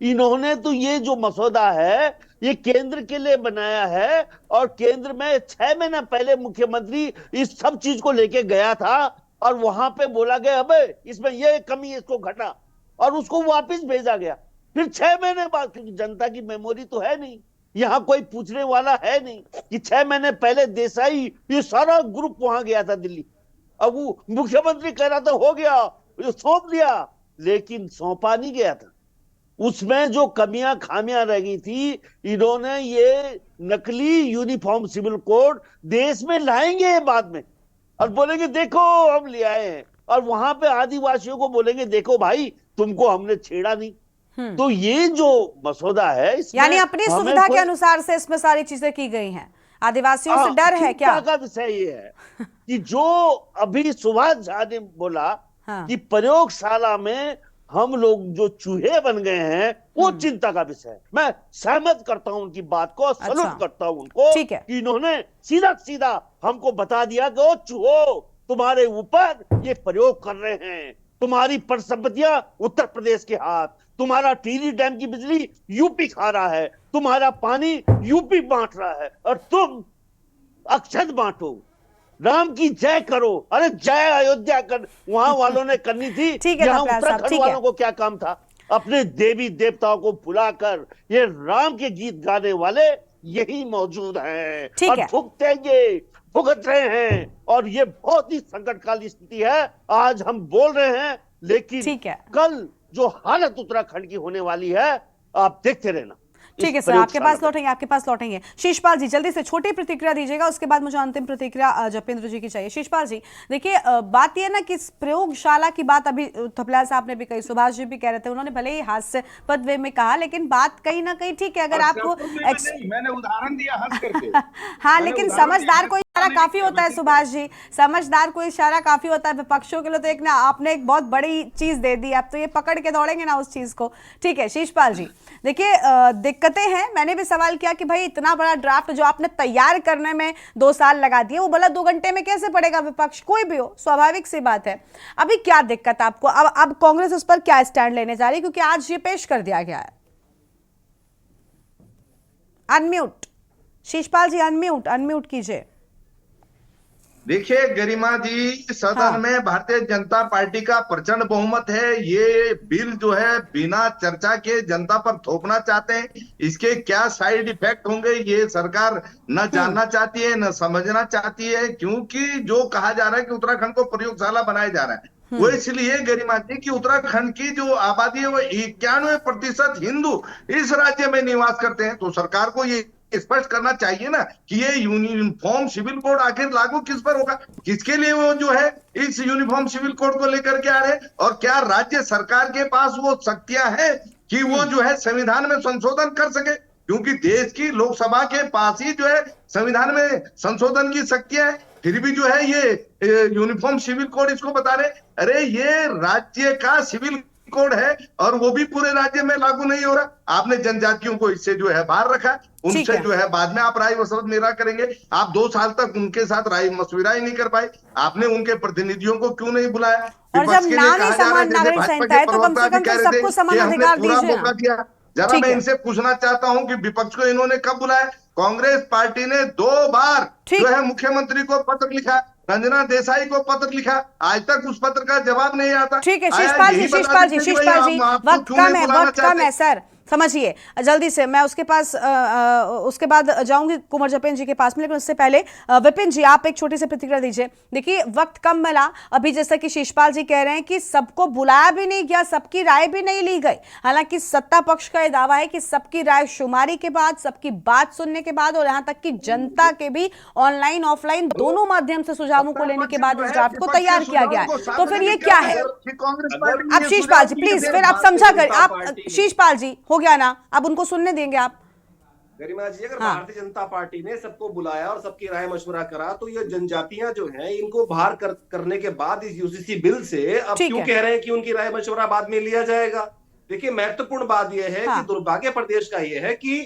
इन्होंने तो ये जो मसौदा है ये केंद्र के लिए बनाया है, और केंद्र में 6 महीना पहले मुख्यमंत्री इस सब चीज को लेके गया था, और वहां पे बोला गया अबे इसमें ये कमी है, इसको घटा, और उसको वापस भेजा गया। फिर 6 महीने बाद, क्योंकि जनता की मेमोरी तो है नहीं, यहाँ कोई पूछने वाला है नहीं कि 6 महीने पहले देसाई ये सारा ग्रुप वहां गया था दिल्ली। अब वो मुख्यमंत्री कह रहा था हो गया, सौंप दिया, लेकिन सौंपा नहीं गया था। उसमें जो कमियां खामियां रह गई थी, इन्होंने ये नकली यूनिफॉर्म सिविल कोड देश में लाएंगे बाद में, और बोलेंगे देखो हम ले आए हैं, और वहां पे आदिवासियों को बोलेंगे देखो भाई तुमको हमने छेड़ा नहीं। तो ये जो मसौदा है, यानी अपनी सुविधा के अनुसार से इसमें सारी चीजें की गई हैं। आदिवासियों से डर है क्या? का विषय ये है कि जो अभी सुभाष झा ने बोला कि प्रयोगशाला में हम लोग जो चूहे बन गए हैं, वो चिंता का विषय है। मैं सहमत करता हूं उनकी बात को, सलूट करता हूं उनको कि इन्होंने सीधा सीधा हमको बता दिया कि ओ चूहो, तुम्हारे ऊपर ये प्रयोग कर रहे हैं, तुम्हारी परिसंपत्तियां उत्तर प्रदेश के हाथ, तुम्हारा टिहरी डैम की बिजली यूपी खा रहा है, तुम्हारा पानी यूपी बांट रहा है, और तुम अक्षत बांटो, राम की जय करो। अरे जय अयोध्या कर वहां वालों ने करनी थी, यहाँ उत्तराखंड वालों को क्या काम था? अपने देवी देवताओं को बुलाकर ये राम के गीत गाने वाले यही मौजूद हैं, और भुगत रहे हैं, और ये बहुत ही संकटकाली स्थिति है। आज हम बोल रहे हैं, लेकिन कल जो हालत उत्तराखंड की होने वाली है, आप देखते रहना। ठीक है सर, आपके पास लौटेंगे। शीशपाल जी जल्दी से छोटी प्रतिक्रिया दीजिएगा, उसके बाद मुझे अंतिम प्रतिक्रिया जपेंद्र जी की चाहिए। शीशपाल जी देखिए, बात यह ना कि प्रयोगशाला की बात अभी थपलियाल साहब ने भी कही, सुभाष जी भी कह रहे थे, उन्होंने भले ही हास्यास्पद वे में कहा, लेकिन बात कहीं ना कहीं ठीक है। अगर आपको मैंने उदाहरण दिया हंस करके हाँ, लेकिन समझदार कोई इशारा काफी होता है सुभाष जी, समझदार को इशारा काफी होता है। विपक्षों के लिए तो एक ना आपने एक बहुत बड़ी चीज दे दी, अब तो ये पकड़ के दौड़ेंगे ना उस चीज को। ठीक है शीशपाल जी, देखिए दिक्कतें हैं। मैंने भी सवाल किया कि भाई इतना बड़ा ड्राफ्ट जो आपने तैयार करने में 2 साल लगा दिए, वो भला 2 घंटे में कैसे पड़ेगा विपक्ष, कोई भी हो, स्वाभाविक सी बात है। अभी क्या दिक्कत आपको, अब कांग्रेस उस पर क्या स्टैंड लेने जा रही है, क्योंकि आज ये पेश कर दिया गया है। अनम्यूट शीशपाल जी, अनम्यूट कीजिए। देखिए गरिमा जी, सदन में भारतीय जनता पार्टी का प्रचंड बहुमत है। ये बिल जो है बिना चर्चा के जनता पर थोपना चाहते हैं। इसके क्या साइड इफेक्ट होंगे ये सरकार न जानना चाहती है न समझना चाहती है, क्योंकि जो कहा जा रहा है कि उत्तराखंड को प्रयोगशाला बनाया जा रहा है, वो इसलिए गरिमा जी कि उत्तराखंड की जो आबादी है वो 91% हिंदू इस राज्य में निवास करते हैं। तो सरकार को ये स्पष्ट करना चाहिए ना कि ये यूनिफॉर्म सिविल कोड आखिर लागू किस पर होगा, किसके लिए वो जो है इस यूनिफॉर्म सिविल कोड को लेकर के आ रहे हैं, और क्या राज्य सरकार के पास वो शक्तियां हैं कि वो जो है संविधान में संशोधन कर सके, क्योंकि देश की लोकसभा के पास ही जो है संविधान में संशोधन की शक्तियां है। फिर भी जो है ये यूनिफॉर्म सिविल कोड इसको बता रहे, अरे ये राज्य का सिविल कोड है और वो भी पूरे राज्य में लागू नहीं हो रहा। आपने जनजातियों को इससे जो है बाहर रखा, उनसे जो है बाद में आप राय मशवरा करेंगे। आप 2 साल तक उनके साथ राय मशवरा ही नहीं कर पाए। आपने उनके प्रतिनिधियों को क्यों नहीं बुलाया? और जब नाम ही समान नागरिक संहिता है तो कम से कम तो सबको समान अधिकार दीजिए। जरा मैं इनसे पूछना चाहता हूं कि विपक्ष को इन्होंने कब बुलाया? कांग्रेस पार्टी ने 2 बार जो है मुख्यमंत्री को पत्र लिखा, रंजना देसाई को पत्र लिखा, आज तक उस पत्र का जवाब नहीं आता। ठीक है शीशपाल जी, वक्त कम है सर, समझिए जल्दी से। मैं उसके पास उसके बाद जाऊंगी कुंवर जपेन जी के पास में, लेकिन उससे पहले विपिन जी आप एक छोटी सी प्रतिक्रिया दीजिए। देखिए वक्त कम मिला, अभी जैसा कि शीशपाल जी कह रहे हैं कि सबको बुलाया भी नहीं गया, सबकी राय भी नहीं ली गई। हालांकि सत्ता पक्ष का यह दावा है कि सबकी राय शुमारी के बाद, सबकी बात सुनने के बाद और यहाँ तक कि जनता के भी ऑनलाइन ऑफलाइन दोनों माध्यम से सुझावों को लेने के बाद इस ड्राफ्ट को तैयार किया गया है। तो फिर ये क्या है? अब शीशपाल जी प्लीज फिर आप समझा कर, आप शीशपाल जी हो गया ना, अब उनको सुनने देंगे आप। गरिमा जी, अगर भारतीय जनता पार्टी ने सबको बुलाया और सबकी राय मशवरा करा, तो ये जनजातियां जो हैं इनको बाहर करने के बाद इस यूसीसी बिल से अब क्यों कह रहे हैं कि उनकी राय मशवरा बाद में लिया जाएगा? देखिए महत्वपूर्ण बात यह है कि दुर्भाग्य प्रदेश का यह है कि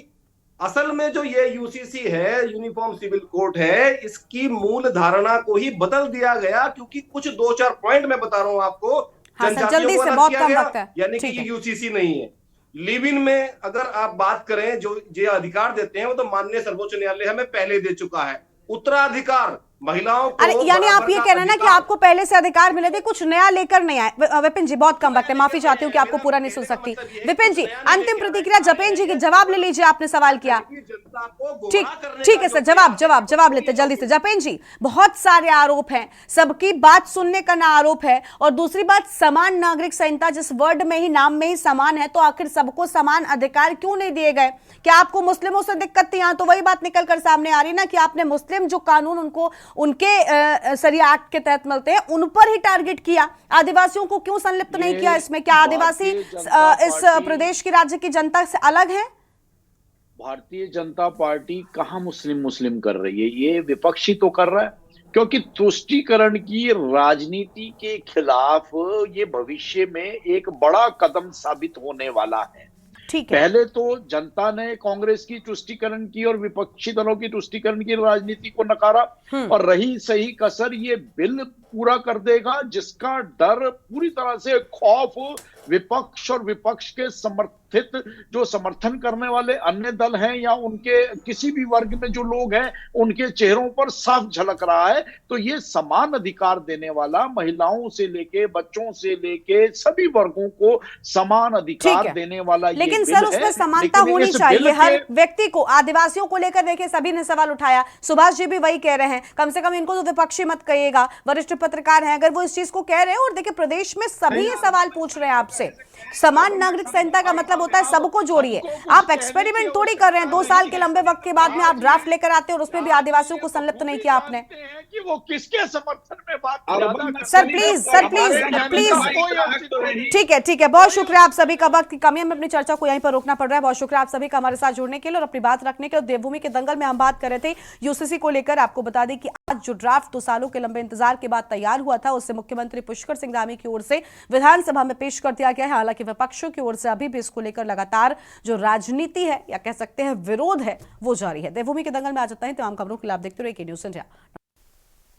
असल में जो ये यूसीसी है, यूनिफॉर्म सिविल कोड है, इसकी मूल धारणा को ही बदल दिया गया, क्योंकि कुछ 2-4 पॉइंट मैं बता रहा हूं आपको। जनजातियों को अलग किया गया, यानी कि ये यूसीसी नहीं है। लिव इन में अगर आप बात करें, जो अधिकार देते हैं वो तो माननीय सर्वोच्च न्यायालय हमें पहले दे चुका है। उत्तराधिकार महिलाओं को, अरे यानी आप ये कह रहे हैं ना कि आपको पहले से अधिकार मिले थे, कुछ नया लेकर नहीं आए। विपिन जी बहुत कम वक्त है, माफी चाहती हूँ कि आपको पूरा नहीं सुन सकती। विपिन जी अंतिम प्रतिक्रिया जपेन जी की, जवाब ले लीजिए, आपने सवाल किया। ठीक है सर, जवाब लेते जल्दी से। जपेन जी बहुत सारे आरोप हैं, सबकी बात सुनने का ना आरोप है, और दूसरी बात समान नागरिक संहिता जिस वर्ड में ही, नाम में ही समान है, तो आखिर सबको समान अधिकार क्यों नहीं दिए गए? क्या आपको मुस्लिमों से दिक्कत थी? यहाँ तो वही बात निकल कर सामने आ रही ना कि आपने मुस्लिम जो कानून उनको उनके शरिया एक्ट के तहत मिलते हैं उन पर ही टारगेट किया, आदिवासियों को क्यों संलिप्त नहीं किया इसमें? क्या आदिवासी इस प्रदेश की, राज्य की जनता से अलग है? भारतीय जनता पार्टी कहाँ मुस्लिम कर रही है? ये विपक्षी तो कर रहा है, क्योंकि तुष्टीकरण की राजनीति के खिलाफ ये भविष्य में एक बड़ा कदम साबित होने वाला है। पहले तो जनता ने कांग्रेस की तुष्टीकरण की और विपक्षी दलों की तुष्टीकरण की राजनीति को नकारा, और रही सही कसर ये बिल पूरा कर देगा, जिसका डर पूरी तरह से खौफ विपक्ष और विपक्ष के समर्थित जो समर्थन करने वाले अन्य दल हैं या उनके किसी भी वर्ग में जो लोग हैं उनके चेहरों पर साफ झलक रहा है। तो ये समान अधिकार देने वाला, महिलाओं से लेके बच्चों से लेके सभी वर्गों को समान अधिकार देने वाला, लेकिन सर उसमें समानता होनी चाहिए हर व्यक्ति को। आदिवासियों को लेकर देखिए सभी ने सवाल उठाया, सुभाष जी भी वही कह रहे हैं, कम से कम इनको तो विपक्षी मत कहिएगा, वरिष्ठ पत्रकार हैं, अगर वो इस चीज को कह रहे हैं, और देखिए प्रदेश में सभी ये सवाल पूछ रहे हैं आपसे, समान नागरिक संहिता का मतलब होता है सबको जोड़िए। आप एक्सपेरिमेंट थोड़ी कर रहे हैं, 2 साल के लंबे वक्त के बाद में आप ड्राफ्ट लेकर आते हैं और उसमें भी आदिवासियों को संलिप्त नहीं किया आपने। कि वो किसके समर्थन में बात सर प्लीज ठीक है, बहुत शुक्रिया आप सभी का। वक्त की कमी में अपनी चर्चा को यहीं पर रोकना पड़ रहा है। बहुत शुक्रिया आप सभी का हमारे साथ जुड़ने के लिए और अपनी बात रखने के लिए। देवभूमि के दंगल में हम बात कर रहे थे यूसीसी को लेकर। आपको बता दें कि आज जो ड्राफ्ट 2 सालों के लंबे इंतजार के बाद तैयार हुआ था, उससे मुख्यमंत्री पुष्कर सिंह धामी की ओर से विधानसभा में पेश कर दिया गया है। हालांकि विपक्षों की ओर से अभी भी इसको लेकर लगातार जो राजनीति है या कह सकते हैं विरोध है, वो जारी है। देवभूमि के दंगल में आ जाता है। तमाम खबरों के लिए आप देखते रहिए के न्यूज़ इंडिया।